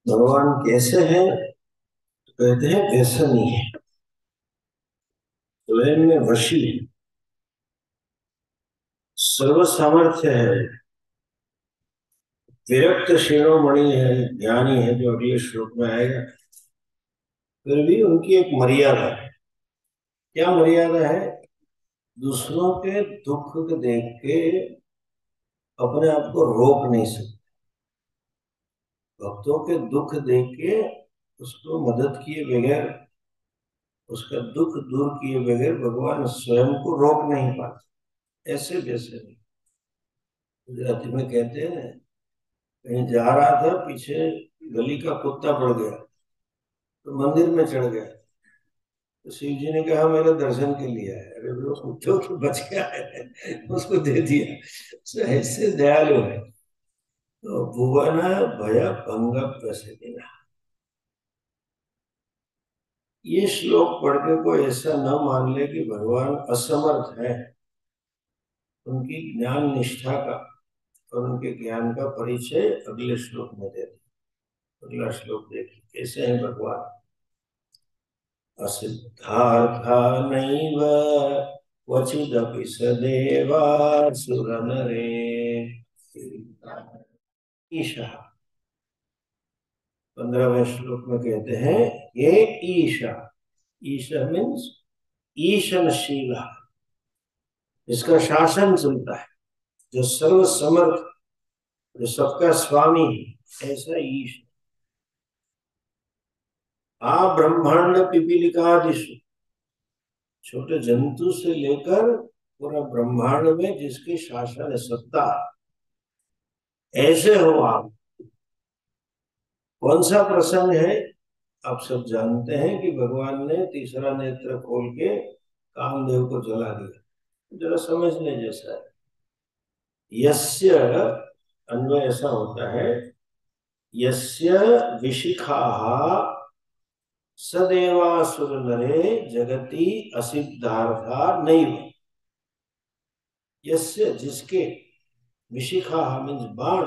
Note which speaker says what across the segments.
Speaker 1: भगवान कैसे हैं? तो कहते हैं व्यसनी है, स्वयं में वशी है, सर्व सामर्थ्य है, विरक्त शिरोमणि है, ज्ञानी है, जो अगले श्लोक में आएगा। फिर भी उनकी एक मर्यादा है। क्या मर्यादा है? दूसरों के दुख को देख के अपने आप को रोक नहीं सकते। भक्तों के दुख देख के उसको मदद किए बगैर, उसका दुख दूर किए बगैर भगवान स्वयं को रोक नहीं पाते। ऐसे वैसे नहीं। गुजराती में कहते हैं, कहीं जा रहा था, पीछे गली का कुत्ता पड़ गया तो मंदिर में चढ़ गया। तो शिव जी ने कहा मेरे दर्शन के लिए है। अरे वो कुत्ते तो बच गया है, उसको दे दिया। तो ऐसे दयालु है। तो भुवन भय भंग प्रसिद्धिना, ये श्लोक पढ़ के कोई ऐसा न मान ले कि भगवान असमर्थ है। उनकी ज्ञान निष्ठा का और उनके ज्ञान का परिचय अगले श्लोक में देते। अगला श्लोक देखिए कैसे हैं भगवान। असिद्धार्था नैव क्वचिदपि सदेवासुरनरे ईशा। 15वें श्लोक में कहते हैं ये ईशा। ईशा मीन्स ईशनशील, इसका शासन चलता है, जो सर्व समर्थ, जो सबका स्वामी है, ऐसा ईश। आ ब्रह्मांड पिपीलिकादिषु, छोटे जंतु से लेकर पूरा ब्रह्मांड में जिसकी शासन है, सत्ता, ऐसे हो आप। कौन सा प्रसंग है? आप सब जानते हैं कि भगवान ने तीसरा नेत्र खोल के कामदेव को जला दिया। जरा समझने जैसा है। यस्य अन्वय ऐसा होता है, यस्य विशिखाः सदेवासुर नरे जगति असिद्धार्था नैव। यस्य जिसके, विशिखा मीन्स बाण,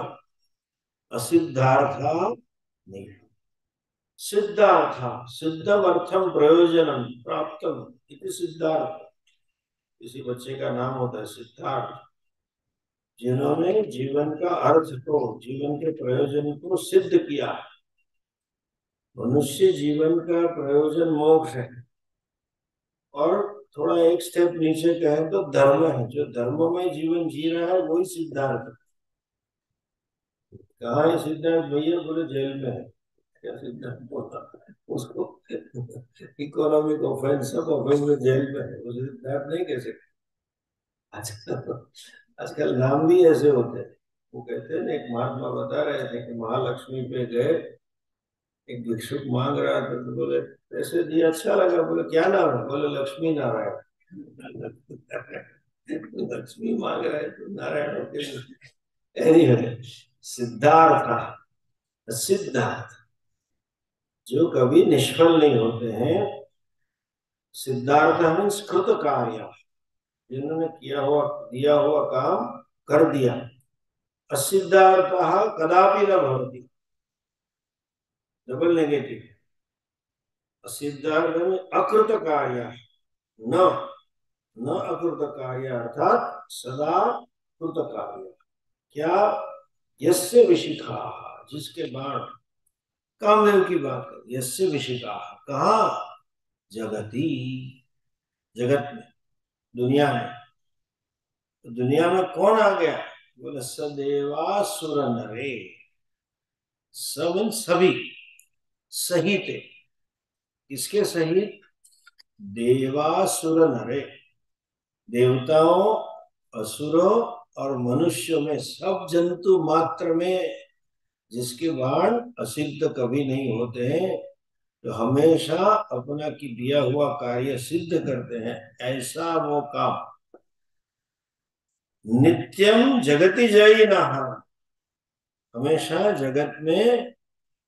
Speaker 1: असिद्धार्था नहीं, सिद्धार्थ, सिद्धमर्थम प्रयोजनम प्राप्तम इति सिद्धार्थ। किसी बच्चे का नाम होता है सिद्धार्थ, जिन्होंने जीवन का अर्थ को, जीवन के प्रयोजन को सिद्ध किया। मनुष्य जीवन का प्रयोजन मोक्ष है, और थोड़ा एक स्टेप नीचे कहें तो धर्म है। जो धर्ममय जीवन जी रहा है वही सिद्धार्थ है। कहाँ है सिद्धार्थ भैया? बोले जेल में है। क्या सिद्धार्थ बोला उसको? इकोनॉमिक ऑफेंस, सब ऑफेंस में जेल में है, वो सिद्धार्थ नहीं कह सकते। आजकल आजकल नाम भी ऐसे होते हैं। वो कहते हैं ना, एक महात्मा बता रहे थे कि महालक्ष्मी पे गए, एक भिक्षुक मांग रहा था तो बोले पैसे दिए, अच्छा लगा। बोले क्या नाम है? बोले लक्ष्मी नारायण। लक्ष्मी मांग रहे तो नारायण होते। एनीवे, सिद्धार्थ, सिद्धार्थ जो कभी निष्फल नहीं होते हैं। सिद्धार्थ मीन्स कृत कार्य, जिन्होंने किया हुआ, दिया हुआ काम कर दिया। असिद्धार्थ कदापि न भवति, डबल नेगेटिव। असिद्धार्थ में अकृत कार्य, न न अकृत कार्य अर्थात सदा कृत कार्य। क्या? यस्य विशिखा, जिसके बाण, कामदेव की बात कर, यस्य विशिखा, कहा? जगती, जगत में, दुनिया में। तो दुनिया में कौन आ गया? बोले सदेवासुर नरे। सब इन सभी, सहित। किसके सहित? देवासुर नरे, देवताओं, असुरों और मनुष्यों में, सब जंतु मात्र में जिसके बाण असिद्ध कभी नहीं होते हैं, तो हमेशा अपना की दिया हुआ कार्य सिद्ध करते हैं, ऐसा वो काम। नित्यम जगति जयिनः, हमेशा जगत में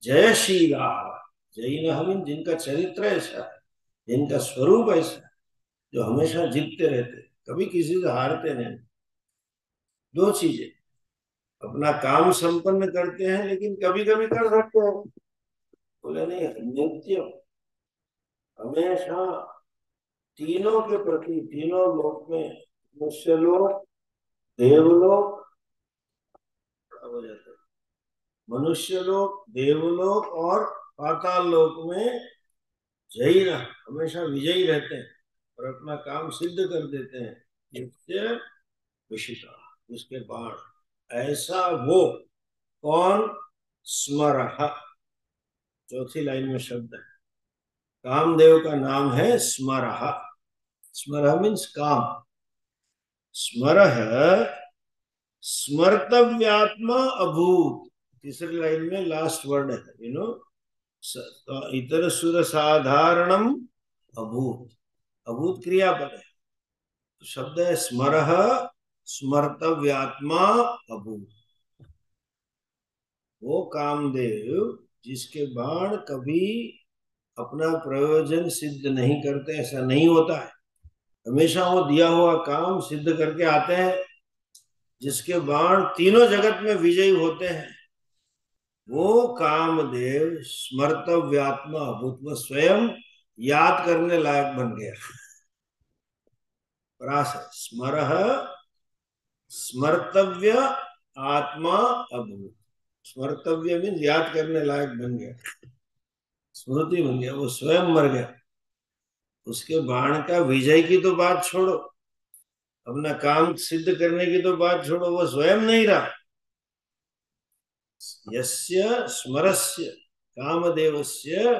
Speaker 1: जयशीला। जयिनः मीन जिनका चरित्र ऐसा है, जिनका स्वरूप ऐसा है, जो हमेशा जीतते रहते, कभी किसी से हारते नहीं। दो चीजें, अपना काम संपन्न करते हैं लेकिन कभी कभी कर सकते हैं, बोले नहीं, नित्य हमेशा तीनों के प्रति, तीनों लोक में, मनुष्य लोक, देवलोक, हो जाता है मनुष्य लोक, देवलोक और पाताल लोक में जयी रह, हमेशा विजयी रहते हैं और अपना काम सिद्ध कर देते हैं। नित्य विशिता, उसके बाण, ऐसा वो कौन, स्मरः, चौथी लाइन में शब्द है, कामदेव का नाम है स्मरः। स्मरः मीन्स काम, स्मरः स्मर्तव्यात्मा अभूत, तीसरी लाइन में लास्ट वर्ड है, इतर सुर साधारणम अभूत, अभूत क्रियापद है, तो शब्द है स्मरः स्मर्तव्यात्मा अभूत। वो कामदेव जिसके बाण कभी अपना प्रयोजन सिद्ध नहीं करते, ऐसा नहीं होता है, हमेशा वो दिया हुआ काम सिद्ध करके आते हैं, जिसके बाण तीनों जगत में विजयी होते हैं, वो कामदेव स्मर्तव्यात्मा भूत, स्वयं याद करने लायक बन गया। प्रास है स्मरः स्मर्तव्य आत्मा अभूत, स्मर्तव्य मीन याद करने लायक बन गया, स्मृति बन गया, वो स्वयं मर गया। उसके बाण का विजय की तो बात छोड़ो, अपना काम सिद्ध करने की तो बात छोड़ो, वो स्वयं नहीं रहा। यस्य स्मरस्य कामदेवस्य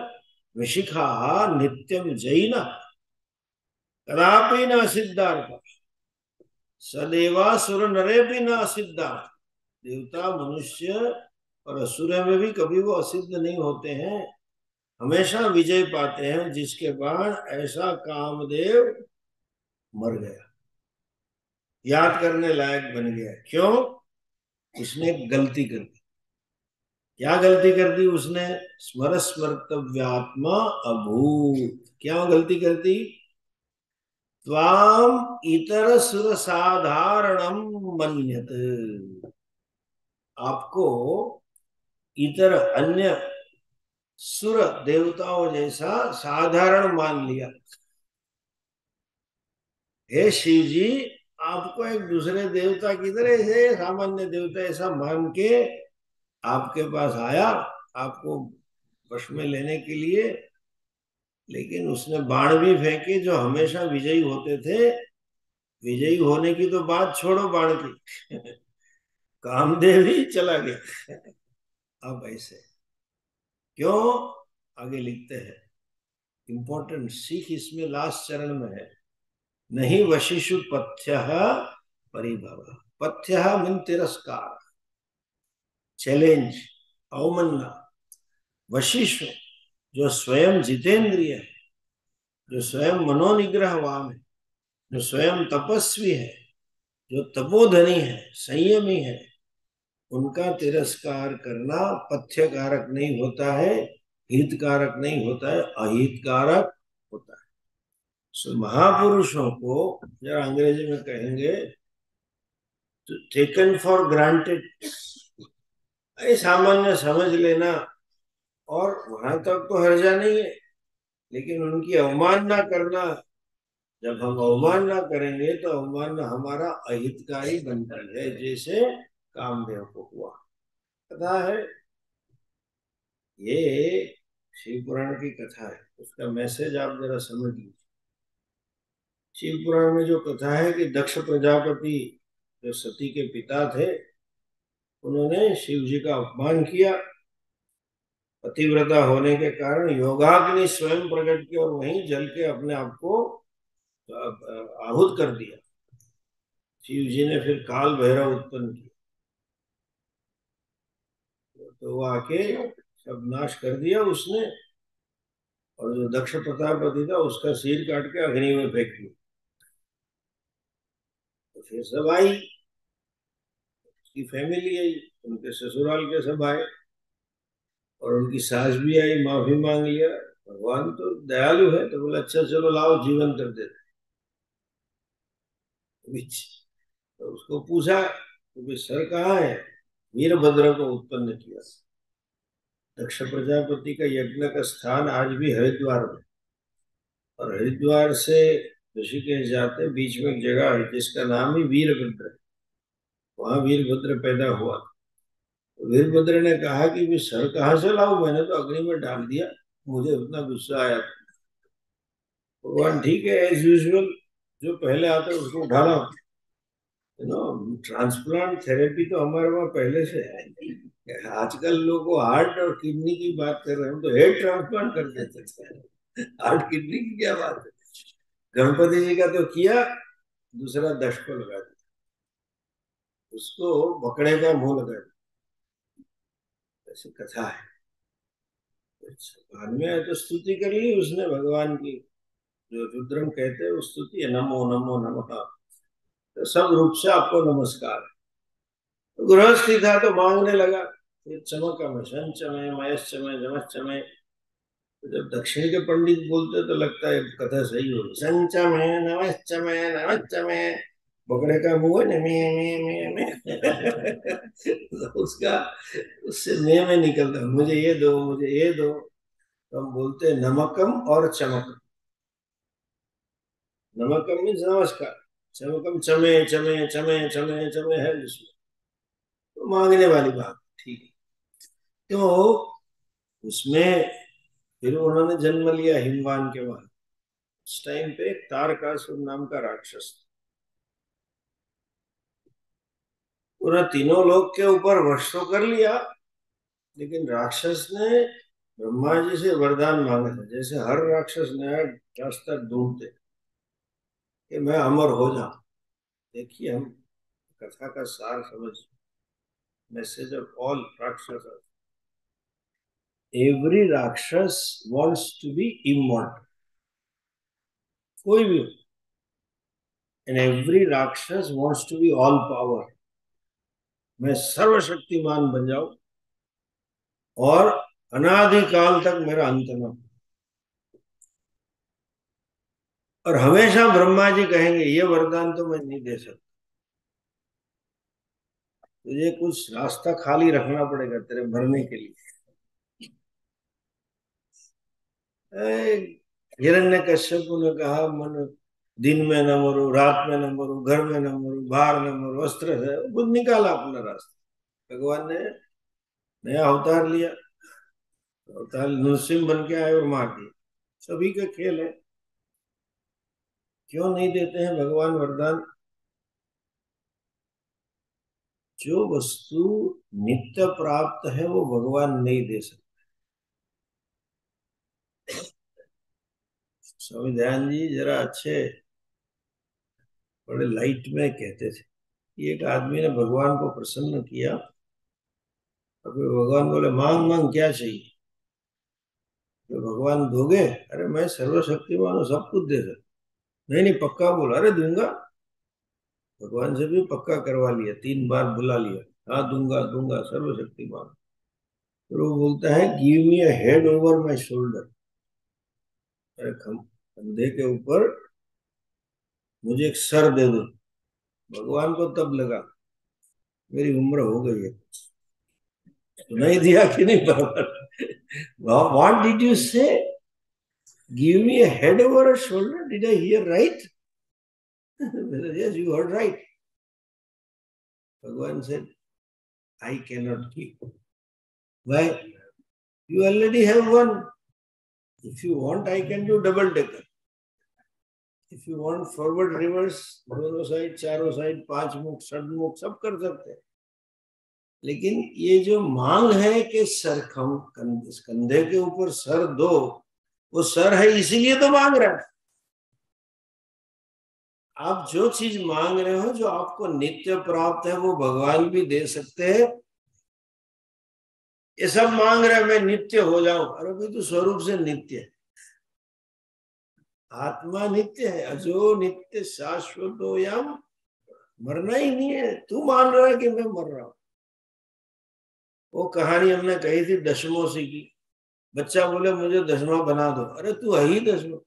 Speaker 1: विशिखा नित्यम जैन कदापि न सिद्धार्थ, सदेवासुर नरे भी न असिद्धार्थ, देवता मनुष्य और असुर में भी कभी वो असिद्ध नहीं होते हैं, हमेशा विजय पाते हैं, जिसके बाद ऐसा कामदेव मर गया, याद करने लायक बन गया। क्यों? उसने गलती कर दी। क्या गलती कर दी उसने? स्मर स्मर्तव्यात्मा अभूत। क्या गलती कर दी? त्वाम इतर सुर साधारणम मन्यत, आपको इतर अन्य सुर देवताओं जैसा साधारण मान लिया। हे शिव जी, आपको एक दूसरे देवता की तरह से सामान्य देवता ऐसा मान के आपके पास आया, आपको वश में लेने के लिए, लेकिन उसने बाण भी फेंके जो हमेशा विजयी होते थे। विजयी होने की तो बात छोड़ो बाण की, कामदेव ही चला गया। अब ऐसे क्यों? आगे लिखते हैं, इंपॉर्टेंट सीख इसमें लास्ट चरण में है, नहीं वशिषु पथ्य परिभव। पथ्य मीन तिरस्कार, चैलेंज, अवमन्ना। वशिष्ठ जो स्वयं जितेंद्रिय है, जो स्वयं मनोनिग्रहवान है, जो स्वयं तपस्वी है, जो तपोधनी है, संयमी है, उनका तिरस्कार करना पथ्य कारक नहीं होता है, हित कारक नहीं होता है, अहित कारक होता है। सो महापुरुषों को जरा अंग्रेजी में कहेंगे तो टेकन फॉर ग्रांटेड, सामान्य समझ लेना, और वहां तक तो हर्जा नहीं है, लेकिन उनकी अवमानना करना, जब हम अवमानना करेंगे तो अवमानना हमारा अहितकारी बनता है, जैसे कामदेव को हुआ। कथा है ये, शिव पुराण की कथा है, उसका मैसेज आप जरा समझ लीजिए। शिव पुराण में जो कथा है कि दक्ष प्रजापति जो सती के पिता थे, उन्होंने शिव जी का अपमान किया, पतिव्रता होने के कारण योगाग्नि स्वयं प्रकट किया और वहीं जल के अपने आप को आहूत कर दिया। शिव जी ने फिर काल भैरव उत्पन्न किया, तो वो आके सब नाश कर दिया उसने, और जो दक्ष प्रजापति था उसका सिर काट के अग्नि में फेंक दिया। तो फिर सब आई, उसकी फैमिली आई, उनके ससुराल के सब आए, और उनकी सास भी आई, माफी मांग लिया। भगवान तो दयालु है, तो बोला अच्छा चलो लाओ जीवन कर देते। तो उसको पूछा तो सर कहाँ है? वीरभद्र को उत्पन्न किया। दक्ष प्रजापति का यज्ञ का स्थान आज भी हरिद्वार में, और हरिद्वार से ऋषिकेश जाते बीच में एक जगह है जिसका नाम ही वीरभद्र है। वहां वीरभद्र पैदा हुआ। तो वीरभद्र ने कहा कि भी सर कहाँ से लाऊं, मैंने तो अग्नि में डाल दिया, मुझे उतना गुस्सा आया। भगवान ठीक है, एज यूजुअल जो पहले आता है उसको उठाना। ट्रांसप्लांट थेरेपी तो हमारे वहां पहले से है। आजकल लोग को हार्ट और किडनी की बात कर रहे हैं, हम तो हेड ट्रांसप्लांट कर देते थे। हार्ट किडनी की क्या बात है। गणपति जी का तो किया, दूसरा दश को लगा दिया, उसको बकरे का मुंह लगा दिया, ऐसी कथा है। बाद में तो स्तुति कर ली उसने भगवान की, जो रुद्रम कहते हैं वो स्तुति है, नमो नमो नमः। तो सब रूप से आपको नमस्कार। तो गृहस्थी था तो मांगने लगा, चमकम संचमय मयश्चमय जमश्चमय। तो जब दक्षिण के पंडित बोलते तो लगता है कथा सही हो, संचमय नमश्चमय नमश्चमय, बकरे का मुंह है तो उसका उससे में निकलता, मुझे ये दो मुझे ये दो। तो हम बोलते हैं नमकम और चमकम। नमकम मीन्स नमस्कार, चमकम चमे चमे चमे चमे चमे है उसमें, तो मांगने वाली बात ठीक है। तो उसमें फिर उन्होंने जन्म लिया हिमवान के वहां। उस टाइम पे तारकासुर नाम का राक्षस था। उन्होंने तीनों लोग के ऊपर वश तो कर लिया, लेकिन राक्षस ने ब्रह्मा जी से वरदान मांगा था, जैसे हर राक्षस नया रास्ता ढूंढते कि मैं अमर हो जाऊं। देखिए हम कथा का सार समझ, message of all rakshas, every rakshas wants to be immortal, कोई भी, and every rakshas wants to be all power, मैं सर्वशक्तिमान बन जाऊं और अनादिकाल तक मेरा अंत न हो। और हमेशा ब्रह्मा जी कहेंगे ये वरदान तो मैं नहीं दे सकता, तुझे कुछ रास्ता खाली रखना पड़ेगा तेरे मरने के लिए। हिरण्यकश्यप ने कहा मन दिन में न मरो, रात में न मरो, घर में न मरो, बाहर न मरो, वस्त्र है, खुद निकाला अपना रास्ता। भगवान ने नया अवतार लिया, अवतार नृसिंह बन के आए और मार दिया। सभी का खेल है, क्यों नहीं देते हैं भगवान वरदान। जो वस्तु नित्य प्राप्त है वो भगवान नहीं दे सकते। स्वामी दयानंद जी जरा अच्छे, बड़े लाइट में कहते थे। एक आदमी ने भगवान को प्रसन्न किया, और फिर भगवान बोले मांग मांग क्या चाहिए। तो भगवान दोगे, अरे मैं सर्वशक्तिमान हूँ, सब कुछ दे सकता। नहीं नहीं पक्का बोला, अरे दूंगा। भगवान से भी पक्का करवा लिया, 3 बार बुला लिया, हाँ दूंगा दूंगा सर्वशक्तिमान। फिर वो बोलता है give me a head over my shoulder, अरे कंधे के ऊपर मुझे एक सर दे दो। भगवान को तब लगा मेरी उम्र हो गई है, तो नहीं दिया कि नहीं बराबर। व्हाट डिड यू से, give me a head over a shoulder, did I hear right? Yes you heard right. भगवान said I cannot give. Why? You already have one. If you want I can do double decker. If you want forward reverse, दोनों side चारों side 5 मुख षडमुख सब कर सकते हैं। लेकिन ये जो मांग है कि सर कंधे के ऊपर सर दो, वो सर है इसीलिए तो मांग रहा है। आप जो चीज मांग रहे हो जो आपको नित्य प्राप्त है वो भगवान भी दे सकते हैं। ये सब मांग रहे हैं मैं नित्य हो जाऊं, अरे भाई तो स्वरूप से नित्य है, आत्मा नित्य है, अजो नित्य शाश्वतोयम, मरना ही नहीं है। तू मान रहा है कि मैं मर रहा हूं। वो कहानी हमने कही थी दशमोसी की। बच्चा बोले मुझे दसवां बना दो, अरे तू है ही दसवां।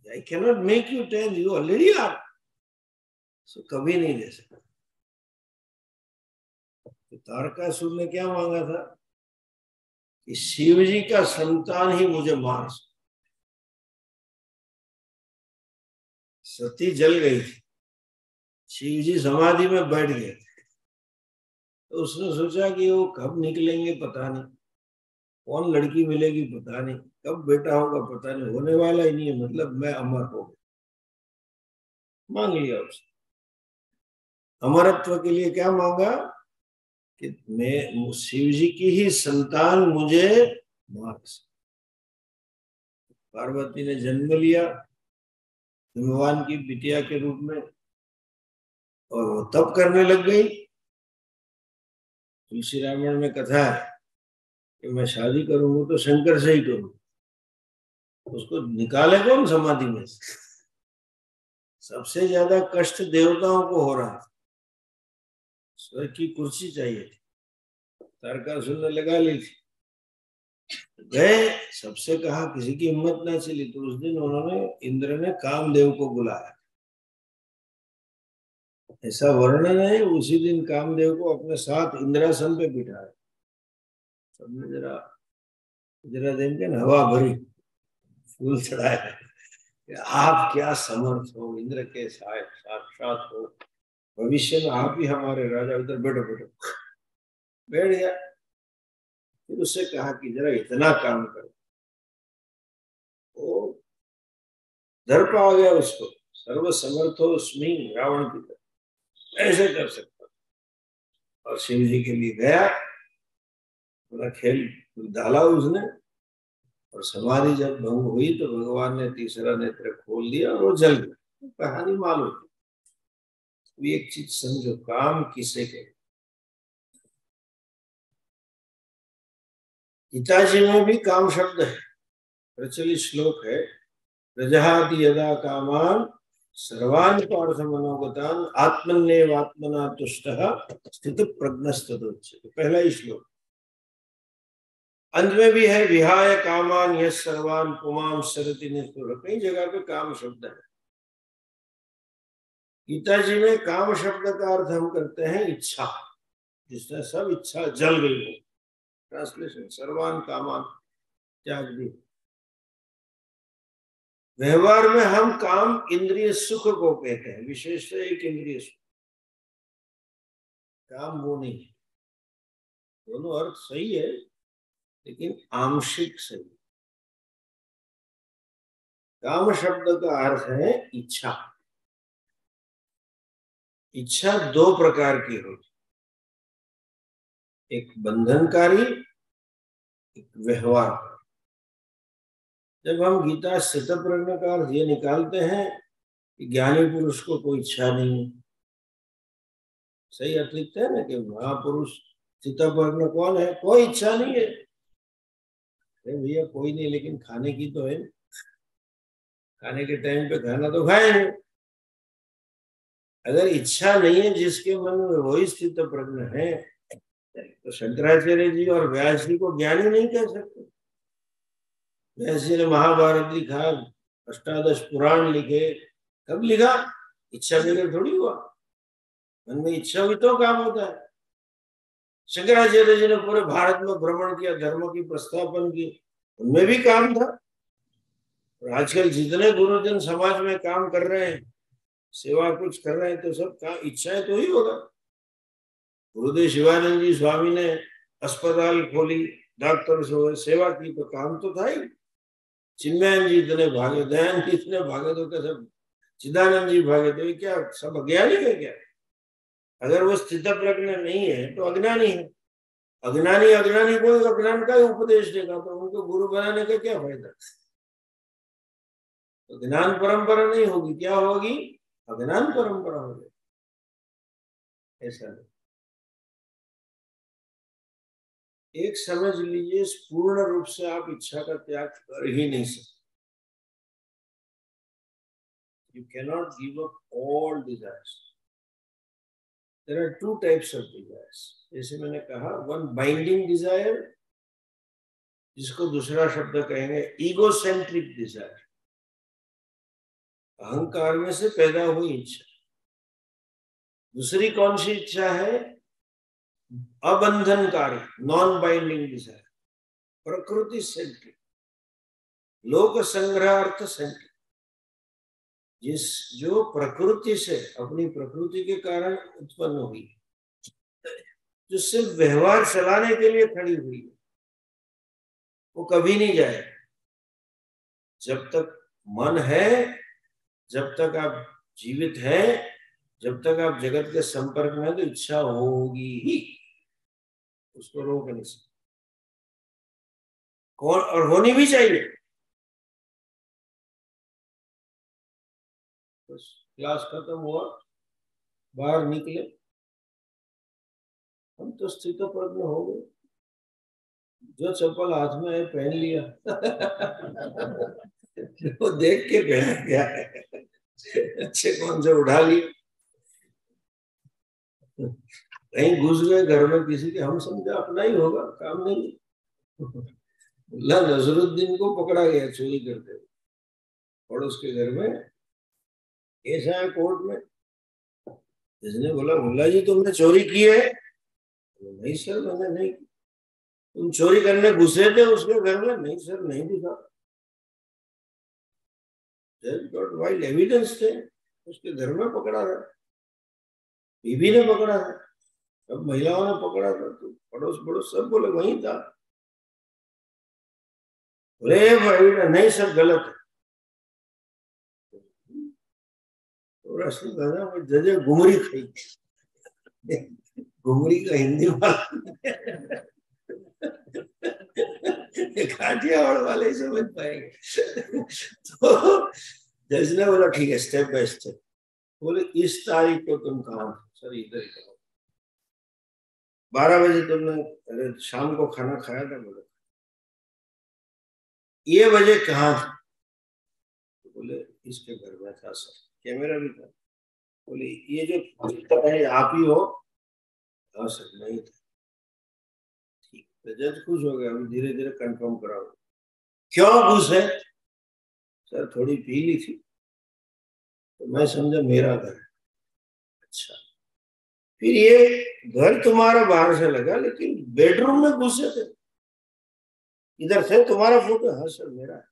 Speaker 1: आई कैन नॉट मेक यू 10, यू ऑलरेडी आर। सो कभी नहीं दे सकता। तो तारकासुर ने क्या मांगा था, कि शिव जी का संतान ही मुझे मार सकता। सती जल गई थी, शिव जी समाधि में बैठ गए थे, तो उसने सोचा कि वो कब निकलेंगे पता नहीं, कौन लड़की मिलेगी पता नहीं, कब बेटा होगा पता नहीं, होने वाला ही नहीं है, मतलब मैं अमर हो गया। मांग लिया उसने, अमरत्व के लिए क्या मांगा कि मैं शिव जी की ही संतान मुझे मार सके। पार्वती ने जन्म लिया भगवान की बिटिया के रूप में, और वो तब करने लग गई। तुलसी रामायण में कथा है कि मैं शादी करूंगा तो शंकर से ही करूँ। उसको निकाले कौन समाधि में से? सबसे ज्यादा कष्ट देवताओं को हो रहा था, स्वर्ग की कुर्सी चाहिए थी, तारकासुर ने लगा ली थी। गए, सबसे कहा, किसी की हिम्मत ना चली, तो उस दिन उन्होंने, इंद्र ने कामदेव को बुलाया। ऐसा वर्णन है, उसी दिन कामदेव को अपने साथ इंद्रासन पे बिठाया। सबने जरा जरा दिन के हवा भरी, फूल चढ़ाया कि आप क्या समर्थ हो, इंद्र के साक्षात हो, भविष्य में आप ही हमारे राजा। उधर बैठो बैठो, बैठ गया। फिर उससे कहा कि जरा इतना काम करो। वो दर्प आ गया उसको, सर्व समर्थो अस्मि, रावण की तरह ऐसे कर सकता। और शिव जी के लिए गया, पूरा खेल डाला उसने, और समाधि जब भंग हुई तो भगवान ने तीसरा नेत्र खोल दिया और वो जल गया। कहानी मालूम है। एक चीज समझो, काम किसे कहते? गीताजी में भी काम शब्द है, प्रचलित श्लोक है, प्रजहाति यदा कामान सर्वान् पार्थ मनोगतान् आत्मन्नेव आत्मना तुष्टः स्थित प्रज्ञस्तदोच्यते। पहला ही श्लोक। अंत में भी है, विहाय कामान यस सर्वान् पुमां सरति निष्ठुर। कई जगह पे काम शब्द है। गीता जी में काम शब्द का अर्थ हम करते हैं इच्छा, जिसने सब इच्छा जल गई हो। ट्रांसलेशन, सर्वान कामान त्याग दी। व्यवहार में हम काम इंद्रिय सुख को कहते हैं, विशेषतः एक इंद्रिय सुख, काम वो नहीं है। दोनों अर्थ सही है, लेकिन आंशिक सही। काम शब्द का अर्थ है इच्छा। इच्छा दो प्रकार की होती, एक बंधनकारी, एक व्यवहार। जब हम गीता स्थितप्रज्ञ का अर्थ ये निकालते हैं कि ज्ञानी पुरुष को कोई इच्छा नहीं है, सही अर्थ लिखते हैं ना कि महापुरुष स्थितप्रज्ञ कौन है? कोई इच्छा नहीं है। भैया कोई नहीं, लेकिन खाने की तो है, खाने के टाइम पे खाना तो खाएंगे। अगर इच्छा नहीं है जिसके मन में, वही स्थित प्रज्ञ है। तो शंकराचार्य जी और व्यास जी को ज्ञानी नहीं कह सकते। व्यास जी ने महाभारत लिखा, अष्टादश पुराण लिखे, कब लिखा? इच्छा बगैर थोड़ी हुआ। मन में इच्छा हुई तो काम होता है। शंकराचार्य जी ने पूरे भारत में भ्रमण किया, धर्म की प्रस्थापन की, उनमें भी काम था। और आजकल जितने गुरुजन समाज में काम कर रहे हैं, सेवा कुछ कर रहे हैं, तो सब काम इच्छाएं तो ही होगा। गुरुदेव शिवानंद जी स्वामी ने अस्पताल खोली, डॉक्टर से सेवा की, तो काम तो था ही। चिन्मयानंद जी इतने भागे, दयानंद जी इतने भागे, तो क्या सब चिदानंद जी भागे, तो क्या सब अज्ञानी है क्या? अगर वो स्थित प्रज्ञ नहीं है तो अज्ञानी है। अज्ञानी अज्ञानी को अज्ञान का ही उपदेश देगा, तो उनको गुरु बनाने का क्या फायदा? तो ज्ञान परंपरा नहीं होगी, क्या होगी? अज्ञान परंपरा होगी। ऐसा नहीं। एक समझ लीजिए, पूर्ण रूप से आप इच्छा का त्याग कर ही नहीं सकते। You cannot give up all desires. There are two types of desires. जैसे मैंने कहा, one binding desire, जिसको दूसरा शब्द कहेंगे egocentric desire, अहंकार में से पैदा हुई इच्छा। दूसरी कौन सी इच्छा है? अबंधनकारी, नॉन बाइंडिंग डिजायर, प्रकृति सेंट्रिक, लोक संग्रहार्थ सेंट्रिक। जो प्रकृति से, अपनी प्रकृति के कारण उत्पन्न हुई, जो सिर्फ व्यवहार चलाने के लिए खड़ी हुई है, वो कभी नहीं जाए। जब तक मन है, जब तक आप जीवित हैं, जब तक आप जगत के संपर्क में हैं, तो इच्छा होगी ही, उसको रोक नहीं सकते। कौन, और होनी भी चाहिए। बस क्लास खत्म हुआ, बाहर निकले, हम तो स्थितप्रज्ञ हो गए। जो चप्पल हाथ में है पहन लिया। वो देख के पहना गया है, अच्छे कौन से उठा लिया। कहीं घुस गए घर में किसी के, हम समझा अपना ही होगा, काम नहीं। मुल्ला नजरुद्दीन को पकड़ा गया चोरी करते हुए पड़ोस के घर में। ऐसा है कोर्ट में, जिसने बोला मुल्ला जी तुमने चोरी की है? नहीं सर मैंने नहीं की। तुम चोरी करने घुसे थे उसके घर में? नहीं सर नहीं घुसा। वाइल्ड एविडेंस थे, उसके घर में पकड़ा था, बीबी ने पकड़ा था, सब महिलाओं ने पकड़ा था, तो पड़ोस पड़ोस सब बोले वहीं था। बोले नहीं सर गलत है। तो जजे घुमरी खाई। घुमरी का हिंदी वाला काठियावाड़ वाले ही समझ पाएंगे। तो जज ने बोला ठीक है स्टेप बाय स्टेप। बोले इस तारीख को तुम कहाँ थे? सर इधर ही कहो। 12 बजे तुमने, अरे शाम को खाना खाया था? बोले ये बजे कहाँ थे? तो बोले इसके घर में था सर, कैमरा भी था। बोले ये जो है आप ही हो? हाँ सर नहीं था। ठीक, तो जज खुश हो गया, हम धीरे धीरे कंफर्म कराओ। क्यों घुसे? सर थोड़ी पी ली थी, तो मैं समझा मेरा घर है। अच्छा, फिर ये घर तुम्हारा बाहर से लगा, लेकिन बेडरूम में घुसे थे, इधर से तुम्हारा फोटो? हाँ सर मेरा है।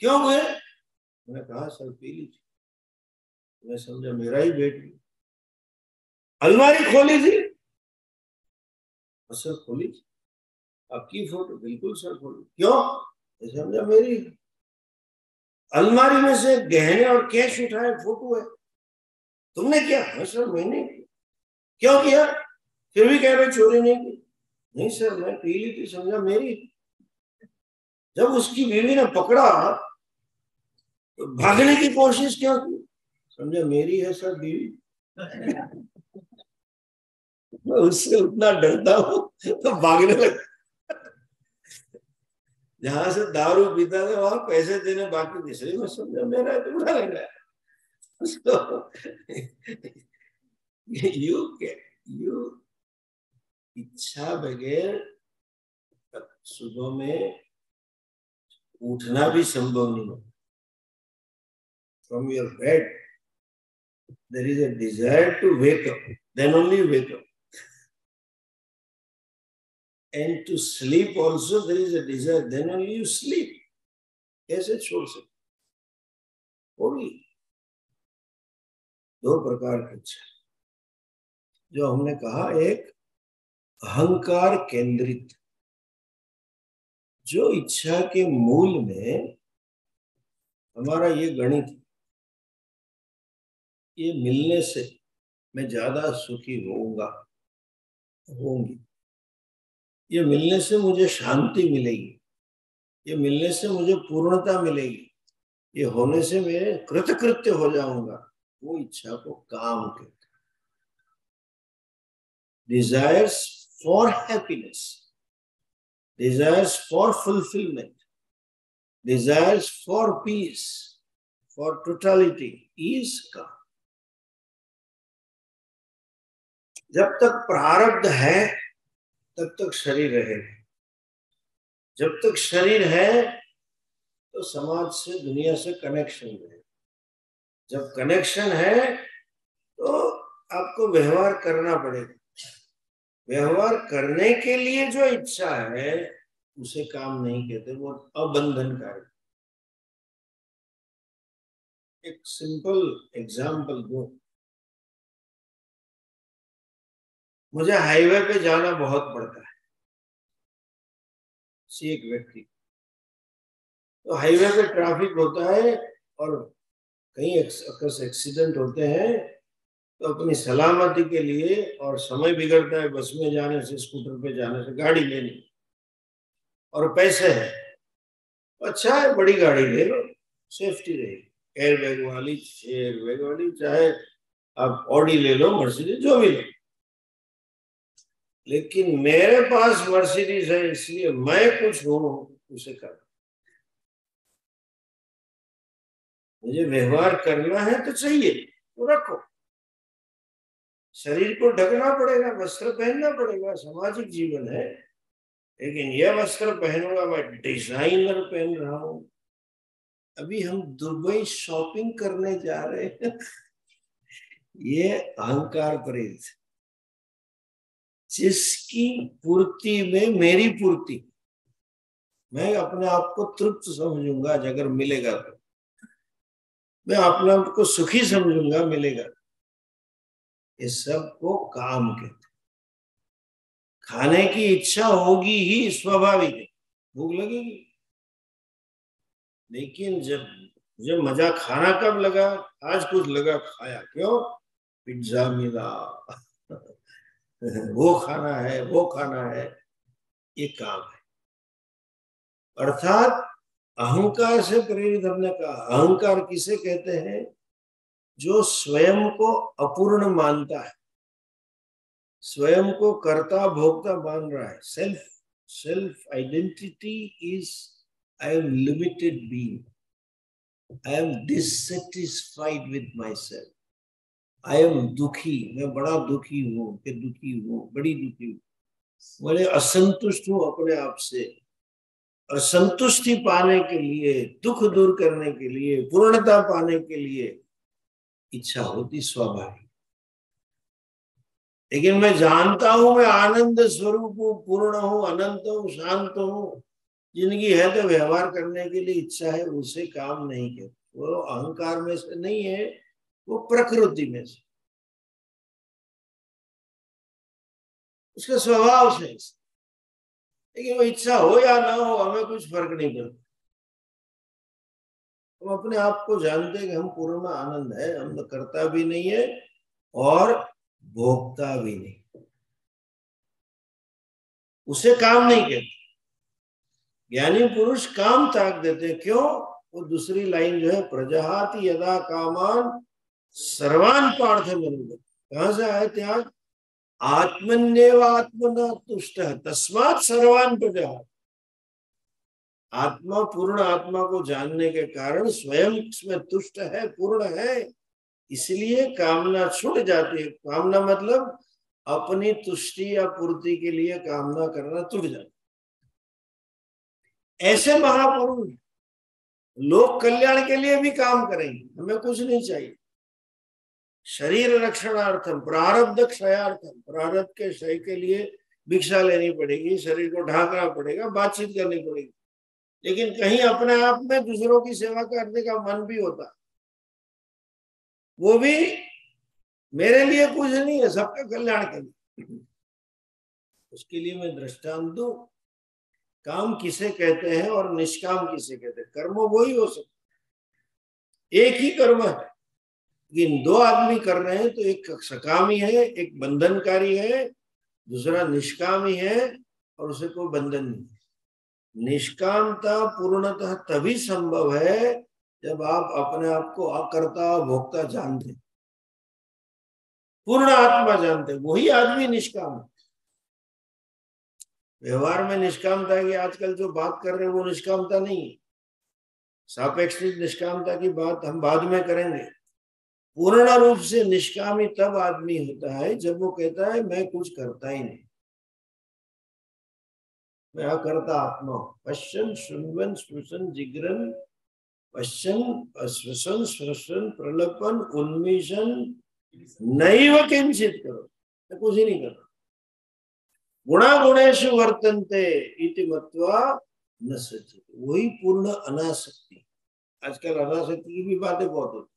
Speaker 1: क्यों गए? मैंने कहा सर पी ली थी, मैं समझा मेरा ही बेडरूम। अलमारी खोली थी? सर खोली थी। आपकी फोटो? बिल्कुल सर खोली। क्यों? मैं समझा मेरी। अलमारी में से गहने और कैश उठाए, फोटो है। तुमने किया? हाँ सर मैंने किया। क्यों किया? फिर भी कह रहे चोरी नहीं की। नहीं सर मैं पी ली थी, समझा मेरी। जब उसकी बीवी ने पकड़ा तो भागने की कोशिश क्यों की? समझा मेरी है सर बीवी। मैं उससे उतना डरता हूँ तो भागने लगा। जहां से दारू पीता था वहां पैसे देने बाकी तीसरे में समझा मेरा है, तो उठाने गया। यू इच्छा बगैर सुबह में उठना भी संभव नहीं है। From your bed, there is a desire to wake up. Then only you wake up. And to sleep also there is a desire. Then only you sleep. कैसे छोड़ सकते? होगी दो प्रकार की इच्छा, जो हमने कहा, एक अहंकार केंद्रित, जो इच्छा के मूल में हमारा ये गणित, ये मिलने से मैं ज्यादा सुखी होऊंगा, होंगी, ये मिलने से मुझे शांति मिलेगी, ये मिलने से मुझे पूर्णता मिलेगी, ये होने से मैं कृतकृत्य हो जाऊंगा, वो इच्छा को काम कहते हैं। Desires for happiness, desires for fulfilment, desires for piece, for totality is काम। जब तक प्रारब्ध है तब तक शरीर रहेगा। जब तक शरीर है तो समाज से, दुनिया से कनेक्शन है। जब कनेक्शन है तो आपको व्यवहार करना पड़ेगा। व्यवहार करने के लिए जो इच्छा है उसे काम नहीं कहते, वो अबंधनकारी। एक सिंपल एग्जाम्पल दो। मुझे हाईवे पे जाना बहुत पड़ता है, किसी एक व्यक्ति, तो हाईवे पे ट्रैफिक होता है और कहीं एक्सीडेंट होते हैं, तो अपनी सलामती के लिए, और समय बिगड़ता है बस में जाने से, स्कूटर पे जाने से, गाड़ी लेनी और पैसे है, अच्छा है बड़ी गाड़ी ले लो, सेफ्टी रहेगी, एयरबैग वाली, एयरबैग वाली, चाहे आप ऑडी ले लो, मर्सिडीज, जो भी लो। लेकिन मेरे पास मर्सिडीज है, इसलिए मैं कुछ हूं उसे कर, मुझे व्यवहार करना है तो चाहिए तो रखो, शरीर को ढकना पड़ेगा, वस्त्र पहनना पड़ेगा, सामाजिक जीवन है। लेकिन यह वस्त्र पहनूंगा, मैं डिजाइनर पहन रहा हूं। अभी हम दुबई शॉपिंग करने जा रहे हैं ये अहंकार प्रेरित, जिसकी पूर्ति में मेरी पूर्ति, मैं अपने आप को तृप्त समझूंगा अगर मिलेगा तो, मैं अपने आप को सुखी समझूंगा मिलेगा। ये सब को काम कहते। खाने की इच्छा होगी ही, स्वाभाविक है, भूख लगेगी। लेकिन जब मुझे मजा खाना कब लगा, आज कुछ लगा खाया, क्यों, पिज्जा मिला वो खाना है, वो खाना है, ये काम है। अर्थात अहंकार से प्रेरित, हमने कहा अहंकार किसे कहते हैं, जो स्वयं को अपूर्ण मानता है, स्वयं को कर्ता भोक्ता मान रहा है। Self identity is I am limited being, I am dissatisfied with my self, I am दुखी, मैं बड़ा दुखी हूं, कि दुखी हूं, बड़ी दुखी हूं, बड़े असंतुष्ट हूं अपने आप से। और संतुष्टि पाने के लिए, दुख दूर करने के लिए, पूर्णता पाने के लिए इच्छा होती, स्वाभाविक। लेकिन मैं जानता हूं मैं आनंद स्वरूप हूं, पूर्ण हूं, अनंत हूं, शांत हूं, जिंदगी है तो व्यवहार करने के लिए इच्छा है, उसे काम नहीं कहते। वो अहंकार में से नहीं है, वो प्रकृति में से, उसके स्वभाव से। लेकिन वो इच्छा हो या ना हो, हमें कुछ फर्क नहीं पड़ता। हम अपने आप को जानते हैं कि हम पूर्ण आनंद है, हम तो करता भी नहीं है और भोगता भी नहीं, उसे काम नहीं कहते। ज्ञानी पुरुष काम त्याग देते हैं, क्यों, वो दूसरी लाइन जो है, प्रजहाति यदा कामान सर्वान पार्थ मनुष्य, कहां से आए त्याग, आत्मन्येव आत्मना तुष्ट तस्मात् सर्वान प्रजहाति। आत्मा पूर्ण आत्मा को जानने के कारण स्वयं इसमें तुष्ट है, पूर्ण है, इसलिए कामना छूट जाती है। कामना मतलब अपनी तुष्टि या पूर्ति के लिए कामना करना छूट जाता। ऐसे महापुरुष लोक कल्याण के लिए भी काम करेंगे, हमें कुछ नहीं चाहिए। शरीर रक्षणार्थम, प्रारब्ध क्षयार्थम, प्रारब्ध के क्षय के लिए भिक्षा लेनी पड़ेगी, शरीर को ढांकना पड़ेगा, बातचीत करनी पड़ेगी। लेकिन कहीं अपने आप में दूसरों की सेवा करने का मन भी होता, वो भी मेरे लिए कुछ नहीं है, सबका कल्याण के लिए। उसके लिए मैं दृष्टांत दूं, काम किसे कहते हैं और निष्काम किसे कहते हैं। कर्म वही हो सकता, एक ही कर्म है, लेकिन दो आदमी कर रहे हैं, तो एक सकामी है, एक बंधनकारी है, दूसरा निष्कामी है और उसे कोई बंधन नहीं। निष्कामता पूर्णतः तभी संभव है जब आप अपने आप को अकर्ता भोक्ता जानते, पूर्ण आत्मा जानते, वही आदमी निष्काम है। व्यवहार में निष्कामता की आजकल जो बात कर रहे हैं वो निष्कामता नहीं है, सापेक्ष निष्कामता की बात हम बाद में करेंगे। पूर्ण रूप से निष्कामी तब आदमी होता है जब वो कहता है मैं कुछ करता ही नहीं, मैं अकर्ता आत्मा हूं। पश्चन शृण्वन स्पृशन जिग्रन, पश्चन स्पृशन स्पृशन प्रलपन उन्मीशन नैव किंचित करो, मैं कुछ ही नहीं कर रहा। गुणा गुणेषु वर्तन्ते इति मत्वा न सज्जते, वही पूर्ण अनासक्ति। आजकल अनासक्ति की भी बातें बहुत होती।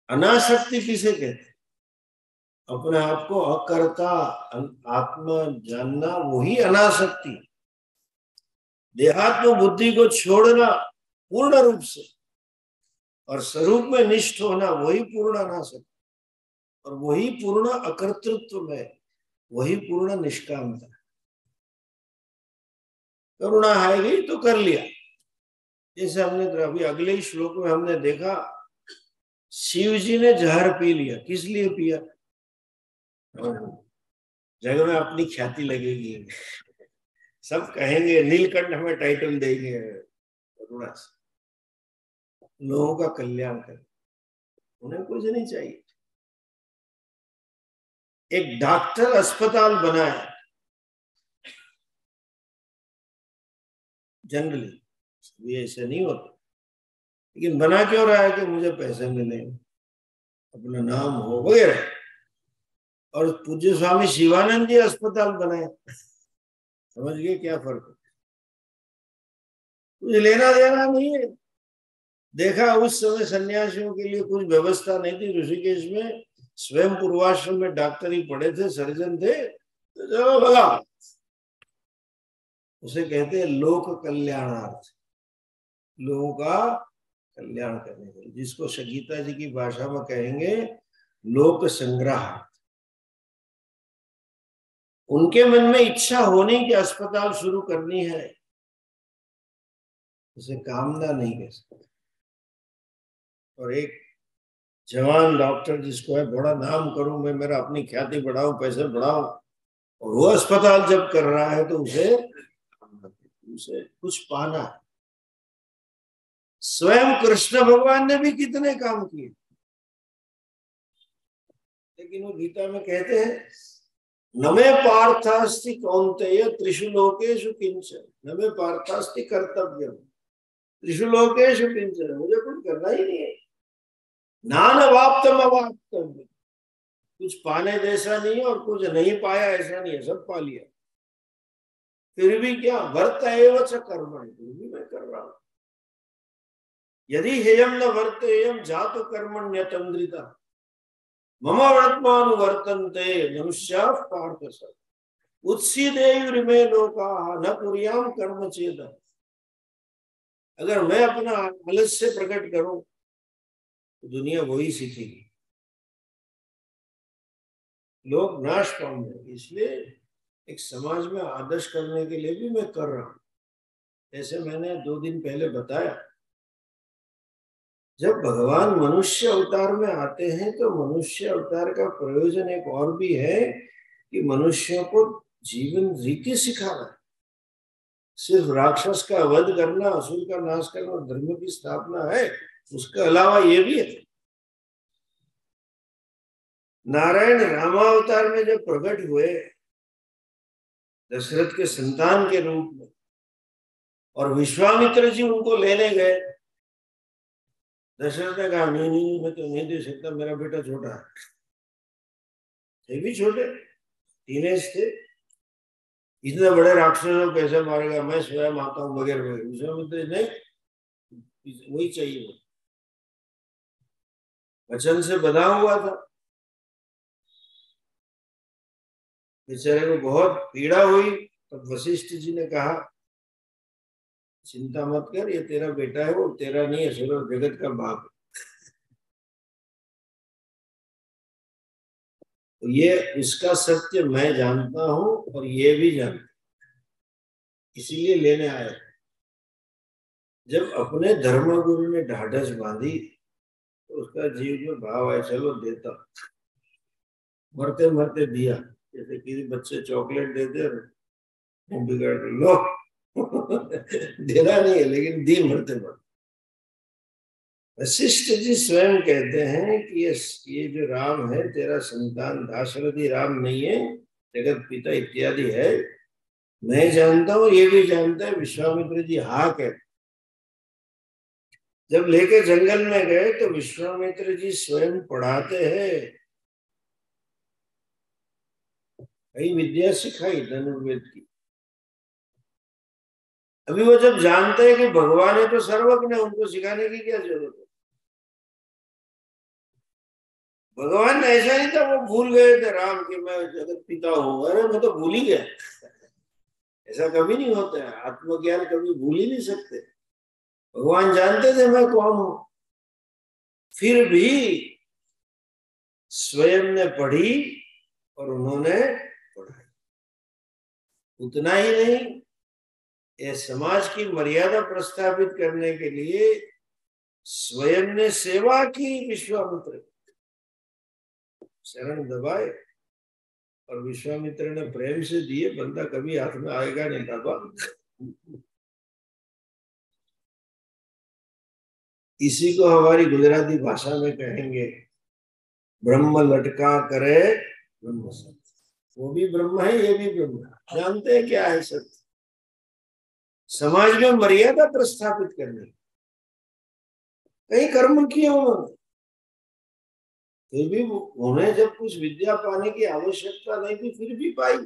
Speaker 1: अनासक्ति किसे कहते? अपने आप को अकर्ता आत्मा जानना, वही अनासक्ति। देहात्म बुद्धि को छोड़ना पूर्ण रूप से और स्वरूप में निष्ठ होना, वही पूर्ण अनासक्ति। और वही पूर्ण अकर्तृत्व में, वही पूर्ण निष्कामता। करुणा है गई तो कर लिया। जैसे हमने अभी अगले ही श्लोक में हमने देखा, शिव जी ने जहर पी लिया। किस लिए पिया? जगह में अपनी ख्याति लगेगी, सब कहेंगे, नीलकंठ हमें टाइटल देंगे, करुणा से लोगों का कल्याण कर, उन्हें कुछ नहीं चाहिए। एक डॉक्टर अस्पताल बनाए जनरली, ये ऐसे नहीं होता, लेकिन बना क्यों रहा है? कि मुझे पैसे मिले, अपना नाम हो वगैरह। और पूज्य स्वामी शिवानंद जी अस्पताल बनाए, समझ गए क्या फर्क है? कुछ लेना देना नहीं है। देखा उस समय सन्यासियों के लिए कुछ व्यवस्था नहीं थी। ऋषिकेश में स्वयं पूर्वाश्रम में डॉक्टरी पढ़े थे, सर्जन थे, तो चलो भला, उसे कहते हैं लोक कल्याणार्थ, लोगों का कल्याण करने के लिए, जिसको गीता जी की भाषा में कहेंगे लोक संग्रह। उनके मन में इच्छा होनी कि अस्पताल शुरू करनी है, उसे कामना नहीं कह सकते। और एक जवान डॉक्टर जिसको है बड़ा नाम करूं मैं, मेरा अपनी ख्याति बढ़ाऊं, पैसे बढ़ाऊं, और वो अस्पताल जब कर रहा है तो उसे कुछ पाना है। स्वयं कृष्ण भगवान ने भी कितने काम किए, लेकिन वो गीता में कहते हैं नमे पार्थास्ति कौन्तेय त्रिषु लोकेषु किंचन, नमे पार्थास्ति कर्तव्यम त्रिषु लोकेषु किंचन, मुझे कुछ करना ही नहीं है। नानवाप्तम अवाप्तम, कुछ पाने जैसा नहीं है और कुछ नहीं पाया ऐसा नहीं है, सब पा लिया। फिर भी क्या? वर्त एव च कर्मणि, फिर भी मैं कर रहा हूं। यदि हेयम न वर्तेयम जातु कर्मण्यतंद्रिता मम वर्तमान वर्तन्ते मनुष्याः पार्थ स उत्सीदेयुर्मे लोकाः न कुर्याम कर्म चेद। अगर मैं अपना आलस्य प्रकट करूं तो दुनिया वही सीखेगी, लोग नाश पाएंगे। इसलिए एक समाज में आदर्श करने के लिए भी मैं कर रहा हूं। जैसे मैंने 2 दिन पहले बताया, जब भगवान मनुष्य अवतार में आते हैं तो मनुष्य अवतार का प्रयोजन एक और भी है कि मनुष्यों को जीवन रीति सिखाना। सिर्फ राक्षस का वध करना, असुर का नाश करना, धर्म की स्थापना है, उसके अलावा ये भी है। नारायण रामावतार में जब प्रकट हुए दशरथ के संतान के रूप में, और विश्वामित्र जी उनको लेने गए, दशरथ ने कहा नहीं नहीं, मैं तो नहीं दे सकता, मेरा बेटा छोटा है। थे भी छोटे, टीनेज थे, इतने बड़े राक्षसों को कैसे मारेगा, मैं स्वयं आता हूँ वगैरह वगैरह। विश्वामित्र नहीं, वही चाहिए, वचन से बना हुआ था। बेचारे को बहुत पीड़ा हुई, तब वशिष्ठ जी ने कहा चिंता मत कर, ये तेरा बेटा है, वो तेरा नहीं है, सारे जगत का बाप है। तो ये इसका सत्य मैं जानता हूं और ये भी जानता, इसीलिए लेने आया। जब अपने धर्मगुरु ने ढाढ़स बांधी तो उसका जीव में भाव है, चलो देता, मरते मरते दिया। जैसे किसी बच्चे चॉकलेट देते बिगड़ लो देना नहीं है, लेकिन दी मरते मरते। वशिष्ठ जी स्वयं कहते हैं कि ये जो राम है तेरा संतान, दाशरथी राम नहीं है, जगत पिता इत्यादि है, मैं जानता हूं, ये भी जानता है। विश्वामित्र जी हाँ कहते। जब लेके जंगल में गए तो विश्वामित्र जी स्वयं पढ़ाते हैं, कई विद्या सिखाई धनुर्वेद की। अभी वो जब जानते हैं कि भगवान है तो सर्वज्ञ है, उनको सिखाने की क्या जरूरत है। भगवान ऐसा नहीं था वो भूल गए थे राम के मैं जगत पिता हूँ, अरे मैं तो भूल ही गया। ऐसा कभी नहीं होता है, आत्मज्ञान कभी भूल ही नहीं सकते। भगवान जानते थे मैं कौन हूं, फिर भी स्वयं ने पढ़ी और उन्होंने पढ़ाई। उतना ही नहीं, ये समाज की मर्यादा प्रस्थापित करने के लिए स्वयं ने सेवा की। विश्वामित्र शरण दबाए और विश्वामित्र ने प्रेम से दिए, बंदा कभी हाथ में आएगा नहीं बाबा। इसी को हमारी गुजराती भाषा में कहेंगे, ब्रह्म लटका करे ब्रह्म सत्य। वो भी ब्रह्म है, ये भी ब्रह्म है, जानते हैं क्या है सत्य। समाज में मर्यादा प्रस्थापित करने कई कर्म किए उन्होंने, फिर भी उन्हें जब कुछ विद्या पाने की आवश्यकता नहीं थी फिर भी पाई।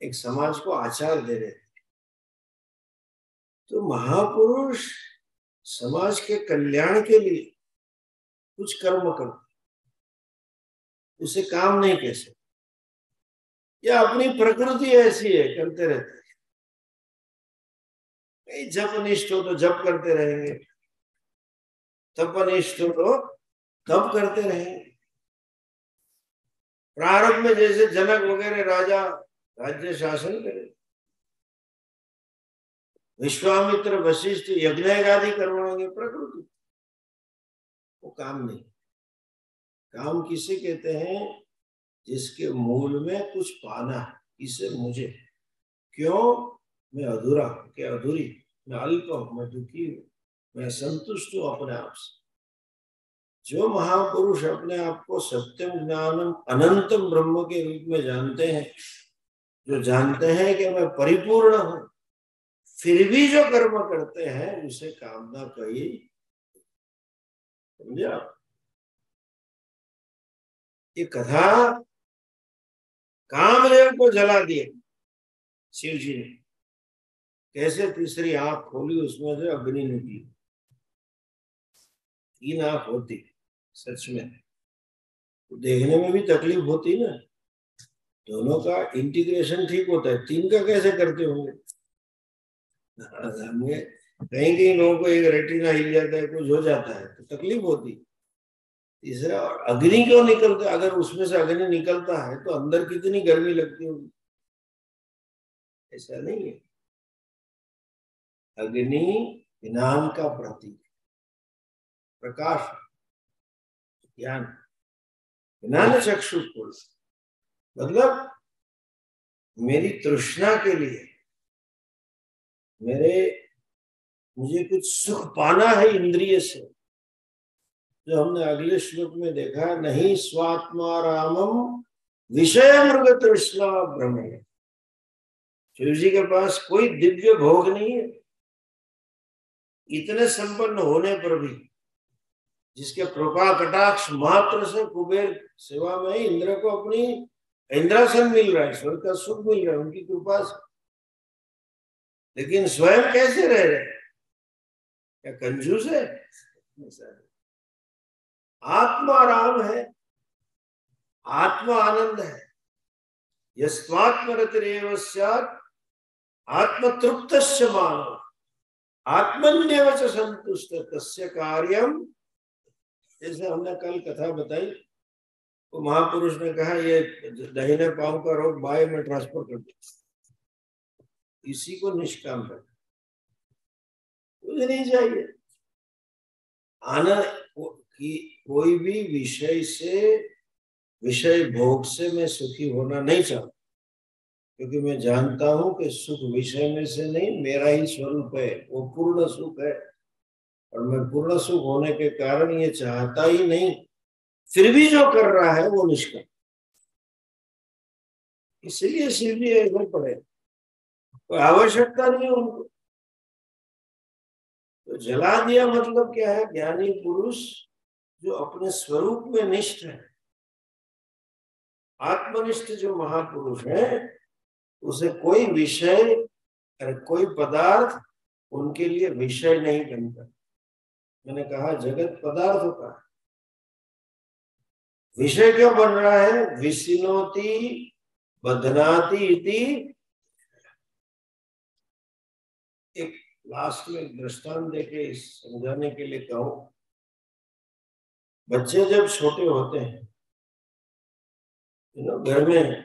Speaker 1: एक समाज को आचार दे रहे थे। तो महापुरुष समाज के कल्याण के लिए कुछ कर्म करते, उसे काम नहीं कह सकते, या अपनी प्रकृति ऐसी है करते रहते। जप निष्ठ हो तो जप करते रहेंगे, तपनिष्ठ हो तो तप करते रहेंगे। प्रारंभ में जैसे जनक वगैरह राजा राज्य शासन करे, विश्वामित्र वशिष्ठ यज्ञ आदि करवाएंगे, प्रकृति। वो काम नहीं। काम किसे कहते हैं? जिसके मूल में कुछ पाना है, इसे मुझे, क्यों मैं अधूरा हूं, क्या अधूरी, मैं अल्प हूं, मैं दुखी हूं, मैं संतुष्ट हूं अपने आप से। जो महापुरुष अपने आप को सत्यम ज्ञानम अनंतम ब्रह्म के रूप में जानते हैं, जो जानते हैं कि मैं परिपूर्ण हूं, फिर भी जो कर्म करते हैं उसे कामना कही। समझे आप? ये कथा कामदेव को जला दिए शिव जी ने। कैसे? तीसरी आंख खोली, उसमें से अग्नि निकली। 3 आंख होती सच में, तो देखने में भी तकलीफ होती ना। दोनों का इंटीग्रेशन ठीक होता है, 3 का कैसे करते होंगे? हमें कहीं कहीं लोगों को एक रेटिना हिल जाता है, कुछ हो जाता है तो तकलीफ होती। तीसरा, और अग्नि क्यों निकलता? अगर उसमें से अग्नि निकलता है तो अंदर कितनी गर्मी लगती होगी। ऐसा नहीं है। अग्नि ज्ञान का प्रतीक, प्रकाश, ज्ञान, ज्ञान चक्षु खोल, मतलब मेरी तृष्णा के लिए, मुझे कुछ सुख पाना है इंद्रिय से। जो हमने अगले श्लोक में देखा, नहीं स्वात्मा रामम विषय मृग तृष्णा भ्रम। शिव जी के पास कोई दिव्य भोग नहीं है, इतने संपन्न होने पर भी, जिसके कृपा कटाक्ष मात्र से कुबेर सेवा में इंद्र को अपनी इंद्रासन मिल रहा है, स्वर्ग का सुख मिल रहा है उनकी कृपा से। लेकिन स्वयं कैसे रह रहे? क्या कंजूस है? आत्मा राम है, आत्मा आनंद है। यस्मात्मरतिरेव स्यात् आत्मतृप्तस्य मानव आत्मन्येव च संतुष्ट तस्य कार्यम। जैसे हमने कल कथा बताई, तो महापुरुष ने कहा ये दाहिने पांव का रोग बाएं में ट्रांसफर कर दो, इसी को निष्काम कर, मुझे नहीं चाहिए। आना कि कोई भी विषय से, विषय भोग से मैं सुखी होना नहीं चाहता, क्योंकि मैं जानता हूं कि सुख विषय में से नहीं, मेरा ही स्वरूप है, वो पूर्ण सुख है। और मैं पूर्ण सुख होने के कारण ये चाहता ही नहीं, फिर भी जो कर रहा है वो निष्काम। इसलिए शिव जी ऐसे पड़े, कोई आवश्यकता नहीं उनको। तो जला दिया मतलब क्या है? ज्ञानी पुरुष जो अपने स्वरूप में निष्ठ है, आत्मनिष्ठ जो महापुरुष है उसे कोई विषय और कोई पदार्थ उनके लिए विषय नहीं बनता। मैंने कहा जगत पदार्थ होता है, विषय क्यों बन रहा है? विसिनोति बधनाति इति। एक लास्ट में दृष्टांत देके समझाने के लिए कहूं, बच्चे जब छोटे होते हैं घर में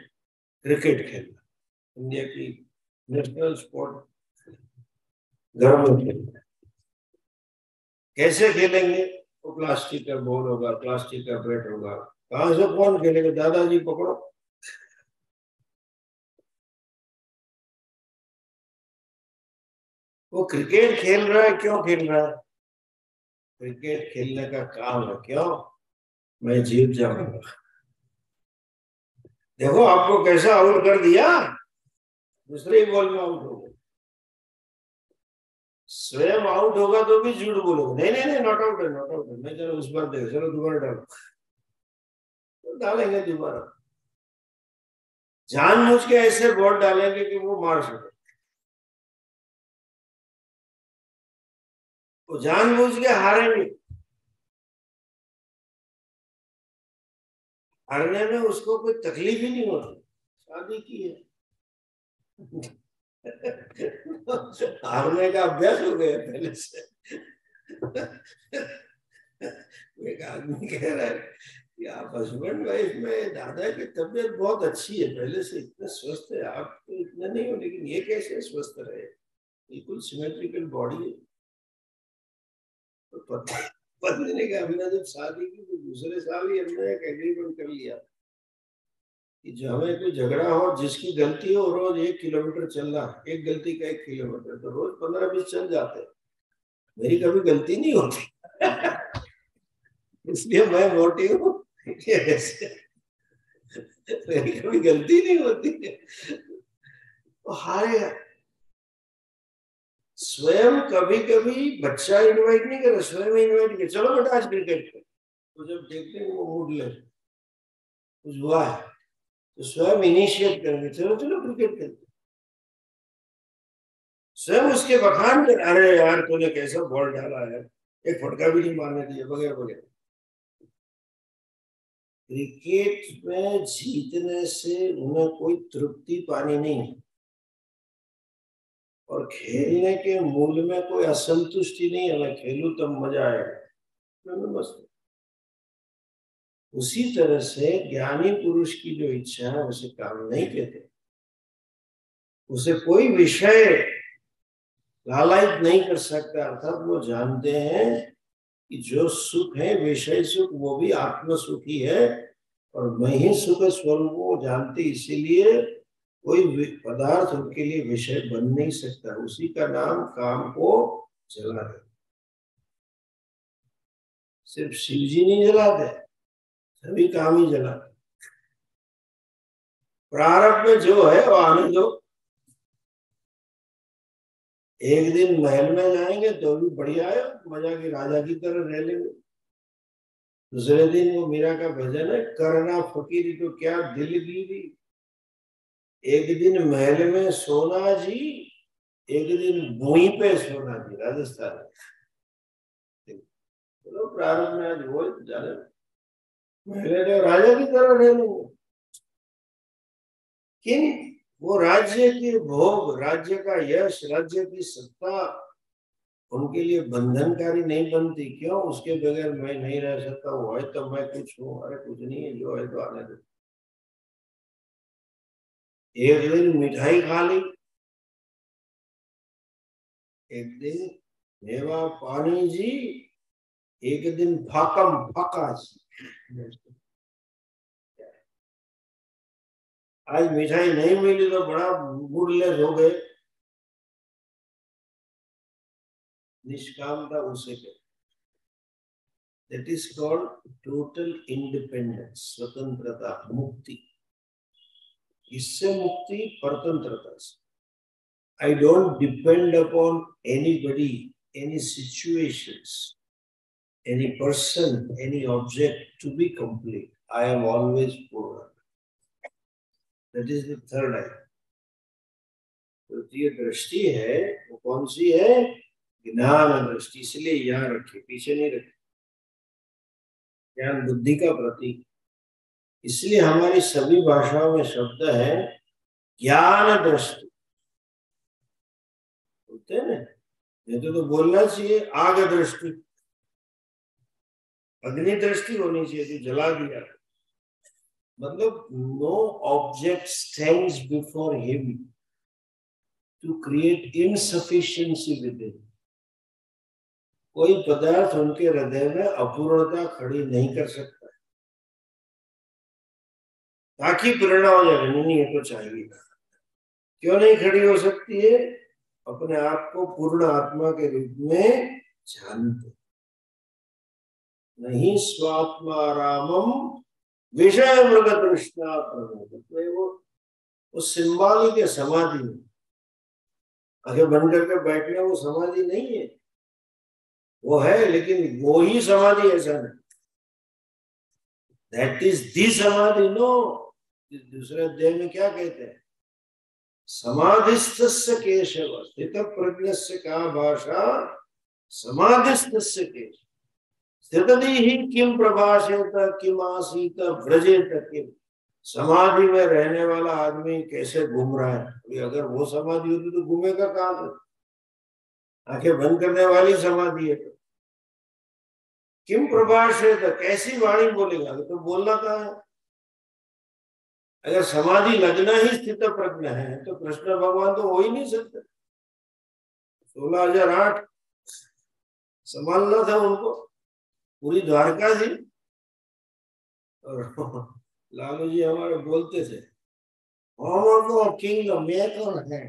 Speaker 1: क्रिकेट खेलना, इंडिया की नेशनल स्पोर्ट, घर में खेलना, कैसे खेलेंगे? वो प्लास्टिक का बॉल होगा, प्लास्टिक का बैट होगा, कहां से कौन खेलेगा? दादाजी पकड़ो। वो क्रिकेट खेल रहा है, क्यों खेल रहा है? क्रिकेट खेलने का काम है, क्यों? मैं जीत जाऊंगा। देखो आपको कैसा आउट कर दिया, दूसरे ही बॉल में आउट हो गए। स्वयं आउट होगा तो भी झूठ बोलोगे, नहीं नहीं नहीं नॉट आउट है, नॉट आउट है, मैं चलो उस बार देखो, चलो दोबारा डालो, तो डालेंगे दोबारा। जानबूझ के ऐसे बॉल डालेंगे कि वो मार सके, वो जानबूझ के हारेंगे। हारने में उसको कोई तकलीफ ही नहीं होती, शादी की है। हारने का अभ्यास हो गया पहले से। एक आदमी कह रहा है कि आप हस्बैंड वाइफ में, दादा की तबीयत बहुत अच्छी है, पहले से इतने स्वस्थ है, आप तो इतने नहीं हो, लेकिन ये कैसे स्वस्थ रहे? बिल्कुल सिमेट्रिकल बॉडी है। तो पत्नी ने कहा, हमने जब शादी की तो दूसरे साल ही हमने एक एग्रीमेंट कर लिया कि जो हमें कोई झगड़ा हो, जिसकी गलती हो, रोज 1 किलोमीटर चलना, एक गलती का 1 किलोमीटर, तो रोज 15-20 चल जाते। मेरी कभी गलती नहीं होती। इसलिए मैं मोटी हूँ, मेरी कभी गलती नहीं होती। तो हारेगा। स्वयं कभी कभी बच्चा इनवाइट नहीं करे, स्वयं इनवाइट करे, चलो बेटा आज क्रिकेट खेल। तो जब देखते हैं वो मूड ले कुछ हुआ है, तो स्वयं इनिशिएट करेंगे, चलो चलो क्रिकेट खेलते। स्वयं उसके बखान कर, अरे यार तूने कैसा बॉल डाला है, एक फटका भी नहीं मारने दिया, वगैरह वगैरह। क्रिकेट में जीतने से उन्हें कोई तृप्ति पानी नहीं, और खेलने के मूल में कोई असंतुष्टि नहीं है, मैं खेलूं तब मजा आएगा, मैं मस्त। उसी तरह से ज्ञानी पुरुष की जो इच्छा है उसे काम नहीं कहते, उसे कोई विषय लालयित नहीं कर सकता। अर्थात वो जानते हैं कि जो सुख है विषय सुख, वो भी आत्म सुख ही है, और मैं ही सुख स्वरूप वो जानते, इसीलिए कोई पदार्थ उनके लिए विषय बन नहीं सकता। उसी का नाम काम को जला है। सिर्फ शिव जी नहीं जलाते, सभी काम ही जलाते। प्रारब्ध में जो है वो आने दो। एक दिन महल में जाएंगे तो भी बढ़िया है, मजा की राजा की तरह रह लेंगे। दूसरे दिन वो मीरा का भजन है, करना फकीरी तो क्या दिलगिरी। एक दिन महल में सोना जी, एक दिन भूमि पे सोना जी, राजस्थान। चलो प्रारंभ में आज वो जाने, महल तो राजा की तरह रह लेंगे। किन वो राज्य के भोग, राज्य का यश, राज्य की सत्ता उनके लिए बंधनकारी नहीं बनती। क्यों? उसके बगैर मैं नहीं रह सकता, वो है तो मैं कुछ हूँ, अरे कुछ नहीं है, जो है तो आने दो। एक दिन मिठाई खा ली, एक दिन मेवा पानी जी, एक दिन फाकम फाका जी। आज मिठाई नहीं मिली तो बड़ा मूडलेस हो गए। निष्कामता उसे कहते, that is called total independence, स्वतंत्रता, मुक्ति। इससे मुक्ति परतंत्रता से। I don't depend upon anybody, any situations, any person, any object to be complete. I am always poor. That is the third eye. तृतीय दृष्टि है वो कौन सी है? ज्ञान दृष्टि। इसलिए यहाँ रखी, पीछे नहीं रखी। ज्ञान बुद्धि का प्रतीक। इसलिए हमारी सभी भाषाओं में शब्द है ज्ञान दृष्टि, बोलते हैं ना। नहीं तो बोलना चाहिए आग दृष्टि, अग्नि दृष्टि होनी चाहिए, तो जला दिया। मतलब no object stands before him to create insufficiency with him. कोई पदार्थ उनके हृदय में अपूर्णता खड़ी नहीं कर सकता, ताकि प्रेरणा हो जाए नहीं ये तो चाहिए। क्यों नहीं खड़ी हो सकती है? अपने आप को पूर्ण आत्मा के रूप में जानते नहीं। स्वात्मा रामम विषय मृग तृष्णा प्रबोधन। वो सिंबॉलिक है समाधि में। आंखें बंद करके बैठना वो समाधि नहीं है, वो है, लेकिन वो ही समाधि ऐसा नहीं। दैट इज दी समाधि। नो, दूसरे अध्याय में क्या कहते हैं? समाधिस्थस्य केशव स्थित प्रज्ञस्य का भाषा समाधिस्थस्य केशव स्थितधि ही किम प्रभाषेत किम आसीत व्रजेत किम। समाधि में रहने वाला आदमी कैसे घूम रहा है? अगर वो समाधि होती तो घूमेगा कहां से? आंखें बंद करने वाली समाधि है। किम प्रभाषेत, कैसी वाणी बोलेगा? तो बोलना कहाँ है? अगर समाधि लगना ही स्थित प्रज्ञ है तो कृष्ण भगवान तो हो ही नहीं सकते। 16,008 संभालना था उनको, पूरी द्वारका थी। और लालू जी हमारे बोलते थे किंग मेकर है।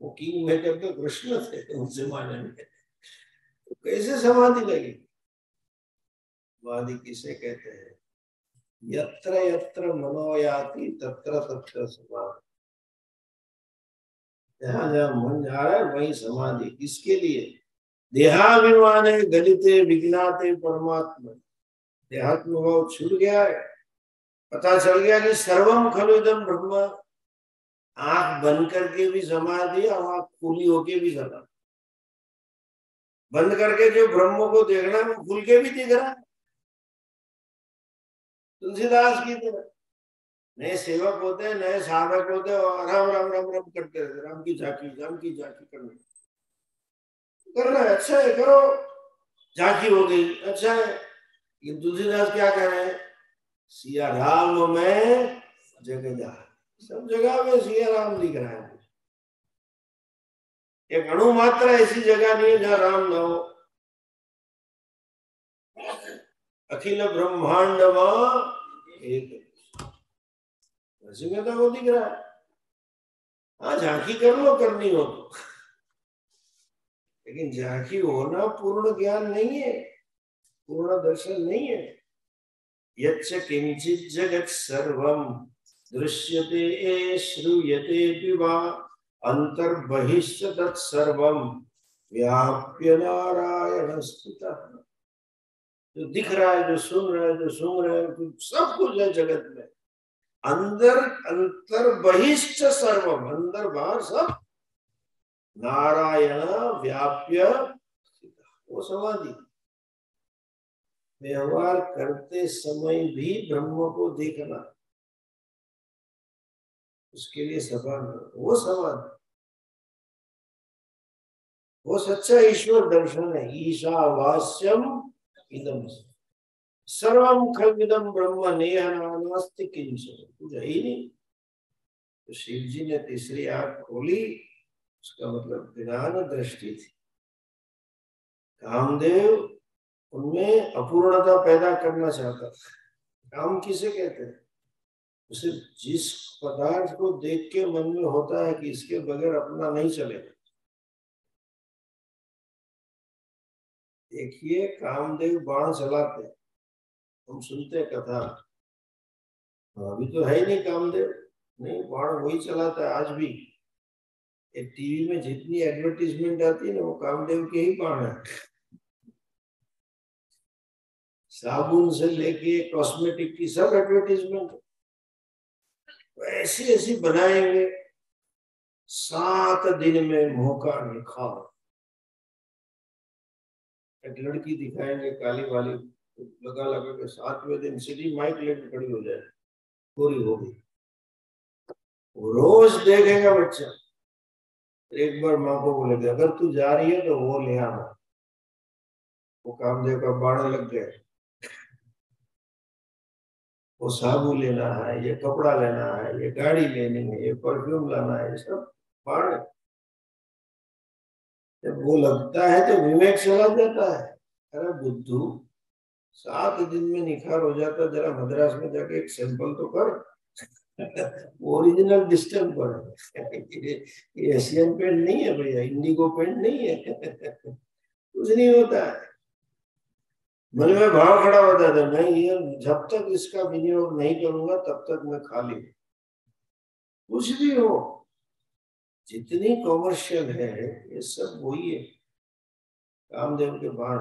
Speaker 1: वो किंग मेकर तो कृष्ण थे उस जमाने में। तो कैसे समाधि लगी? समाधि किसे कहते हैं? यत्र यत्र मनोयाति तत्र तत्र समाधि। जहां जहां मन जा रहा है वही समाधि। किसके लिए? देहाभिमाने गलिते विज्ञाते परमात्मा। देहात्म भाव छूट गया है, पता चल गया कि सर्वम खलु इदं ब्रह्म। आंख बंद करके भी समाधि और आंख खुली होके भी समाधि। बंद करके जो ब्रह्म को देखना है वो खुल के भी दिख रहा है, तुलसीदास की तरह। नए सेवक होते हैं, नए साधक होते हैं और राम राम राम राम करते रहते, राम की झांकी करना। करना है, अच्छा है, करो। झांकी हो गई, अच्छा है। लेकिन तुलसीदास क्या कह रहे हैं? सिया राम में जगह जहां, सब जगह में सिया राम दिख रहा है। एक अणु मात्र ऐसी जगह नहीं है जहां राम न हो। अखिल ब्रह्मांड एक में तो वो दिख रहा है। हाँ, झांकी कर लो, करनी हो तो। लेकिन झांकी होना पूर्ण ज्ञान नहीं है, पूर्ण दर्शन नहीं है। यच्च किंचित जगत सर्वम दृश्यते श्रूयते वा अंतर्बहिश्च तत्सर्वम व्याप्य नारायण स्थितः। जो दिख रहा है, जो सुन रहा है, जो सूंघ रहा है, सब कुछ है जगत में। अंदर अंतर बहिश्च सर्वम, अंदर बाहर सब नारायण व्याप्य। वो समाधि। व्यवहार करते समय भी ब्रह्म को देखना, उसके लिए सभा, वो समाधि, वो सच्चा ईश्वर दर्शन है। ईशावास्यम इदम सर्वम खल्विदम ब्रह्म नेह नास्ति किंचन। कुछ है ही नहीं। तो शिव जी ने तीसरी आंख खोली, उसका मतलब ज्ञान दृष्टि थी। कामदेव उनमें अपूर्णता पैदा करना चाहता था। काम किसे कहते हैं? उसे जिस पदार्थ को देख के मन में होता है कि इसके बगैर अपना नहीं चलेगा। देखिए, कामदेव बाण चलाते हैं, हम सुनते कथा। अभी तो है ही नहीं कामदेव, नहीं, बाण वही चलाता है आज भी। एक टीवी में जितनी एडवर्टीजमेंट आती है ना, वो कामदेव के ही बाण है। साबुन से लेके कॉस्मेटिक की सब एडवर्टीजमेंट। ऐसी ऐसी बनाएंगे 7 दिन में मुंह का निखार। एक लड़की दिखाएंगे काली वाली, लगा लगा के 7वें दिन सीधी माइक लेके खड़ी हो जाए, पूरी हो गई। रोज देखेगा बच्चा, एक बार माँ को बोलेगा अगर तू जा रही है तो वो ले आना। वो कामदेव का बाण लग गए, वो साबुन लेना है, ये कपड़ा लेना है, ये गाड़ी लेनी है, ये परफ्यूम लाना है, ये सब बाण। जब वो लगता है तो विवेक चला जाता है। अरे बुद्धू, 7 दिन में निखार हो जाता, जरा मद्रास में जाके एक सैंपल तो कर। ओरिजिनल डिस्टर्ब पर ये एशियन पेंट नहीं है भैया, इंडिगो पेंट नहीं है। कुछ नहीं होता है। मन में भाव खड़ा होता था, मैं ये जब तक इसका विनियोग नहीं करूंगा तब तक मैं खाली हूं। कुछ भी हो, जितनी कॉमर्शियल है ये सब वही है, कामदेव के बाण।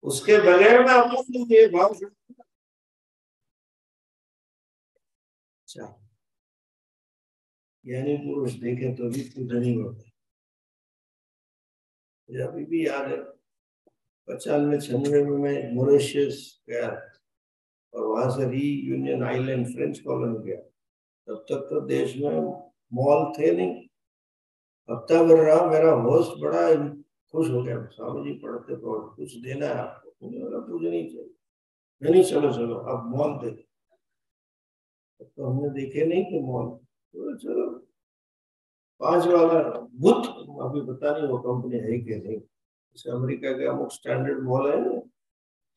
Speaker 1: उसके बगैर में अपन ये भाव। अच्छा, ज्ञानी पुरुष देखे तो भी खुद नहीं होते। मुझे अभी भी याद है, 95-96 में मैं मॉरिशस गया और वहां से री यूनियन आइलैंड फ्रेंच कॉलोनी गया। तब तक तो देश में मॉल थे नहीं। हफ्ता भर रहा, मेरा होस्ट बड़ा खुश हो गया, स्वामी जी पढ़ते तो कुछ देना है आपको। मुझे बोला कुछ नहीं चाहिए। नहीं चलो चलो अब मॉल दे। तो हमने देखे नहीं कि मॉल, तो चलो 5 वाला बुत, अभी पता नहीं वो कंपनी है कि नहीं। जैसे अमेरिका का अमुक स्टैंडर्ड मॉल है ना,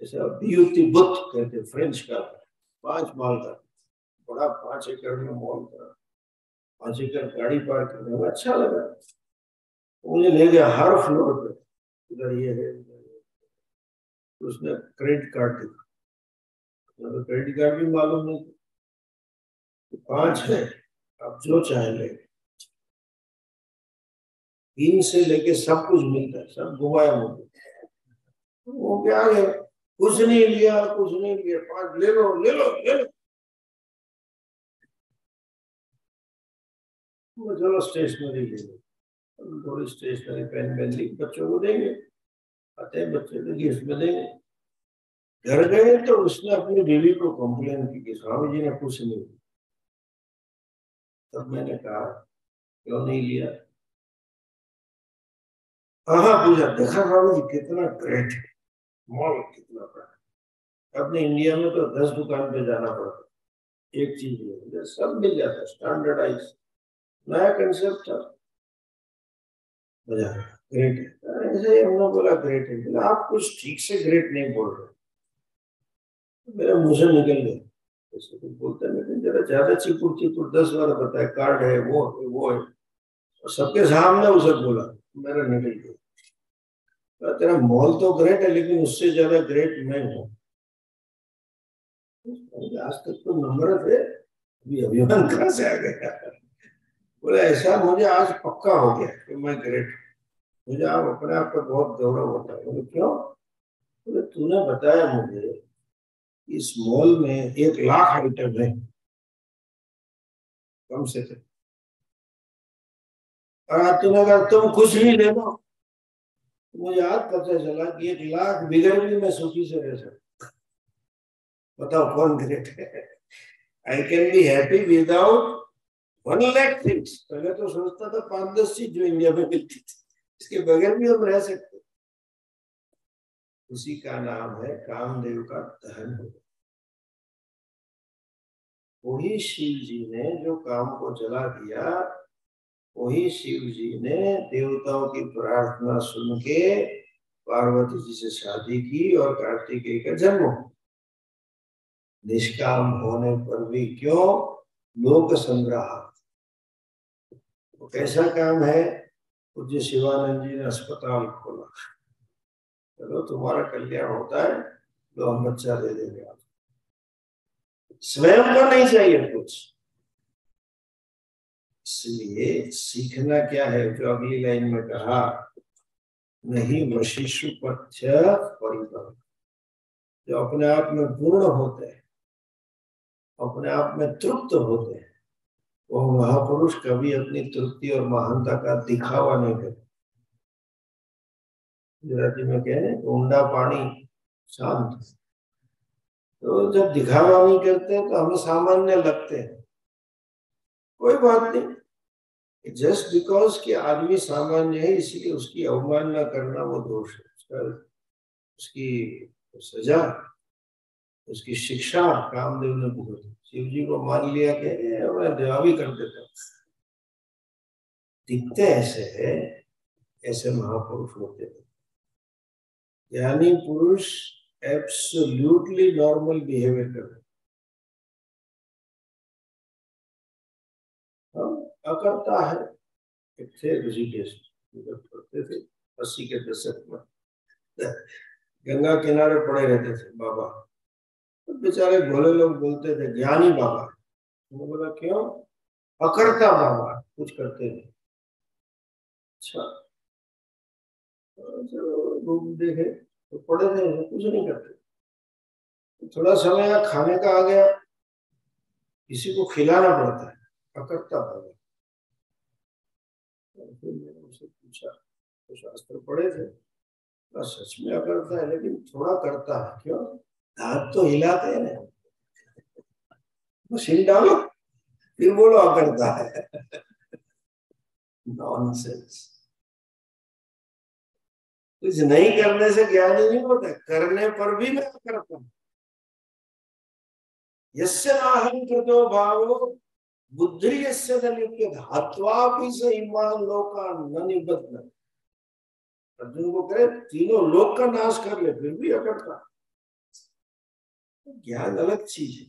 Speaker 1: जैसे बीयूटी बुत कहते फ्रेंच का, 5 माल का बड़ा, 5 एकड़ में मॉल था। 5 एकड़ गाड़ी पार्क करने में अच्छा लगा। मुझे ले गया हर फ्लोर पे, इधर ये है, उसने क्रेडिट कार्ड दिखा, तो क्रेडिट कार्ड भी मालूम नहीं, 5 है, अब जो चाहे ले। 3 से लेके सब कुछ मिलता है, सब घुमाया मुझे। वो क्या है, कुछ नहीं लिया, कुछ नहीं लिया, 5 ले लो ले लो ले लो। चलो स्टेशनरी ले लो, थोड़ी स्टेशनरी पेन पेन ली, बच्चों को देंगे, आते हैं बच्चे को गिफ्ट में देंगे। घर गए तो उसने अपनी बीवी को कंप्लेन की कि स्वामी जी ने कुछ नहीं। तब मैंने कहा क्यों नहीं लिया। हाँ हाँ, पूछा देखा स्वामी जी कितना ग्रेट है, मॉल कितना बड़ा। अपने इंडिया में तो 10 दुकान पे जाना पड़ता, एक चीज में सब मिल जाता, स्टैंडर्डाइज, नया कंसेप्ट था। मजा आया, ग्रेट है। ऐसे हमने बोला ग्रेट है, बोला आप कुछ ठीक से ग्रेट नहीं बोल रहे। मेरे मुंह से निकल गया, ऐसे कुछ बोलते नहीं, जरा ज्यादा चिपुर चिपुर 10 बार बताया, कार्ड है वो है, और सबके सामने उसे बोला, मेरा निकल गया। तेरा मॉल तो ग्रेट है लेकिन उससे ज्यादा ग्रेट मैं हूँ। आज तक तो नम्र थे, अभी अभिमान कहाँ से आ गया। बोले ऐसा मुझे आज पक्का हो गया कि मैं ग्रेट हूँ, मुझे आप अपने आप पर बहुत गौरव होता है। बोले क्यों। बोले तूने बताया मुझे इस मॉल में 1 लाख आइटम है कम से कम, और आज तूने कहा तुम कुछ भी ले लो। मुझे आज पता चला कि 1 लाख बिगड़ भी मैं सुखी से रह सकता। बताओ कौन ग्रेट है। I can be happy without 1 lakh things. पहले तो सोचता था 5-10 चीज जो इंडिया में मिलती थी, इसके बगैर भी हम रह सकते। उसी का नाम है कामदेव का दहन। वही शिव जी ने जो काम को जला दिया, वही शिव जी ने देवताओं की प्रार्थना सुन के पार्वती जी से शादी की और कार्तिकेय का जन्म हो। निष्काम होने पर भी क्यों, लोक संग्रह। वो कैसा काम है, पूज्य शिवानंद जी ने अस्पताल खोला, चलो तुम्हारा कल्याण होता है तो हम बच्चा दे देंगे आप। स्वयं को नहीं चाहिए कुछ। इसलिए सीखना क्या है, जो अगली लाइन में कहा, नहीं वशिष्ठ पक्ष परिवर्तन, जो अपने आप में पूर्ण होते हैं, अपने आप में तृप्त होते हैं, वो महापुरुष कभी अपनी तृप्ति और महानता का दिखावा नहीं करते। गुजराती में कह रहे ऊंडा पानी शांत। तो जब दिखावा नहीं करते तो हमें सामान्य लगते हैं, कोई बात नहीं। जस्ट बिकॉज कि आदमी सामान्य है इसलिए उसकी अवमानना करना वो दोष है। उसकी सजा, उसकी शिक्षा कामदेव ने भुगती। शिव जी को मान लिया कि मैं देवा भी कर देता हूँ। दिखते ऐसे है, ऐसे महापुरुष होते हैं। ज्ञानी पुरुष एब्सोल्युटली नॉर्मल बिहेवियर करते। हम अकर्ता है। एक थे ऋषिकेश जब पढ़ते थे 80 के दशक में, गंगा किनारे पड़े रहते थे बाबा। तो बेचारे भोले लोग बोलते थे ज्ञानी बाबा। उन्होंने बोला क्यों? अकर्ता बाबा, कुछ करते नहीं। अच्छा, लोग देखे तो पढ़े थे, कुछ नहीं करते। तो थोड़ा समय खाने का आ गया, किसी को खिलाना पड़ता है, अकर्ता बाबा। तो फिर मैंने उनसे पूछा, तो शास्त्र पढ़े थे, तो सच में अकर्ता है लेकिन थोड़ा करता है। क्यों? हाथ तो हिलाते हैं ना, मशीन डालो फिर बोलो अकर्ता है। नॉनसेंस। कुछ नहीं करने से ज्ञानी नहीं होता, करने पर भी मैं करता हूं। यस्य नाहं कृतो भावो बुद्धि यस्य न लिप्यते हत्वापि स इमान् लोकान् न निबध्नते। अर्जुन को करे तीनों लोक का नाश कर ले फिर भी अकड़ता। ज्ञान अलग चीज है,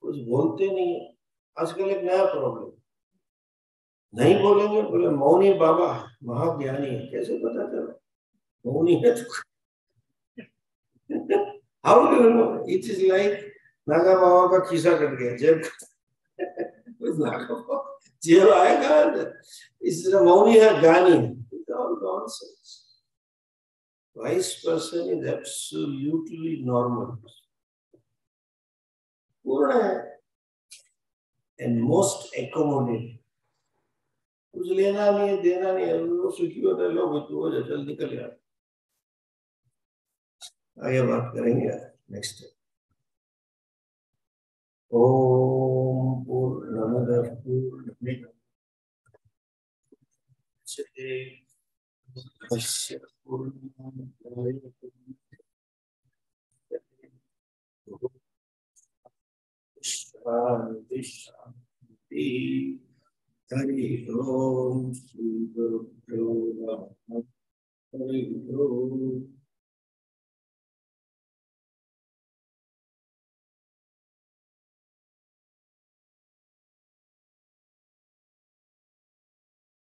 Speaker 1: कुछ बोलते नहीं है। आजकल एक नया प्रॉब्लम, नहीं बोलेंगे, बोले मौनी बाबा है, महाज्ञानी है। कैसे पता चला मौनी है? How do you know? It is like नागा बाबा का खीसा कट गया जेब। नागा बाबा जेब आएगा, इसलिए मौनी है, ज्ञानी है। Nonsense. Wise person is absolutely normal, पूर्ण है, and most accommodating। कुछ लेना नहीं है, देना नहीं है, वो सुखी होता है। लोग हो जाए, चल निकल यार। आगे बात करेंगे नेक्स्ट। ओम पूर्णमदः पूर्णमिदं पूर्णमुदच्यते पूर्णस्य पूर्णमादाय शांति शांति। हरि ओम श्री गुरुभ्यो नमः। हरि ओम।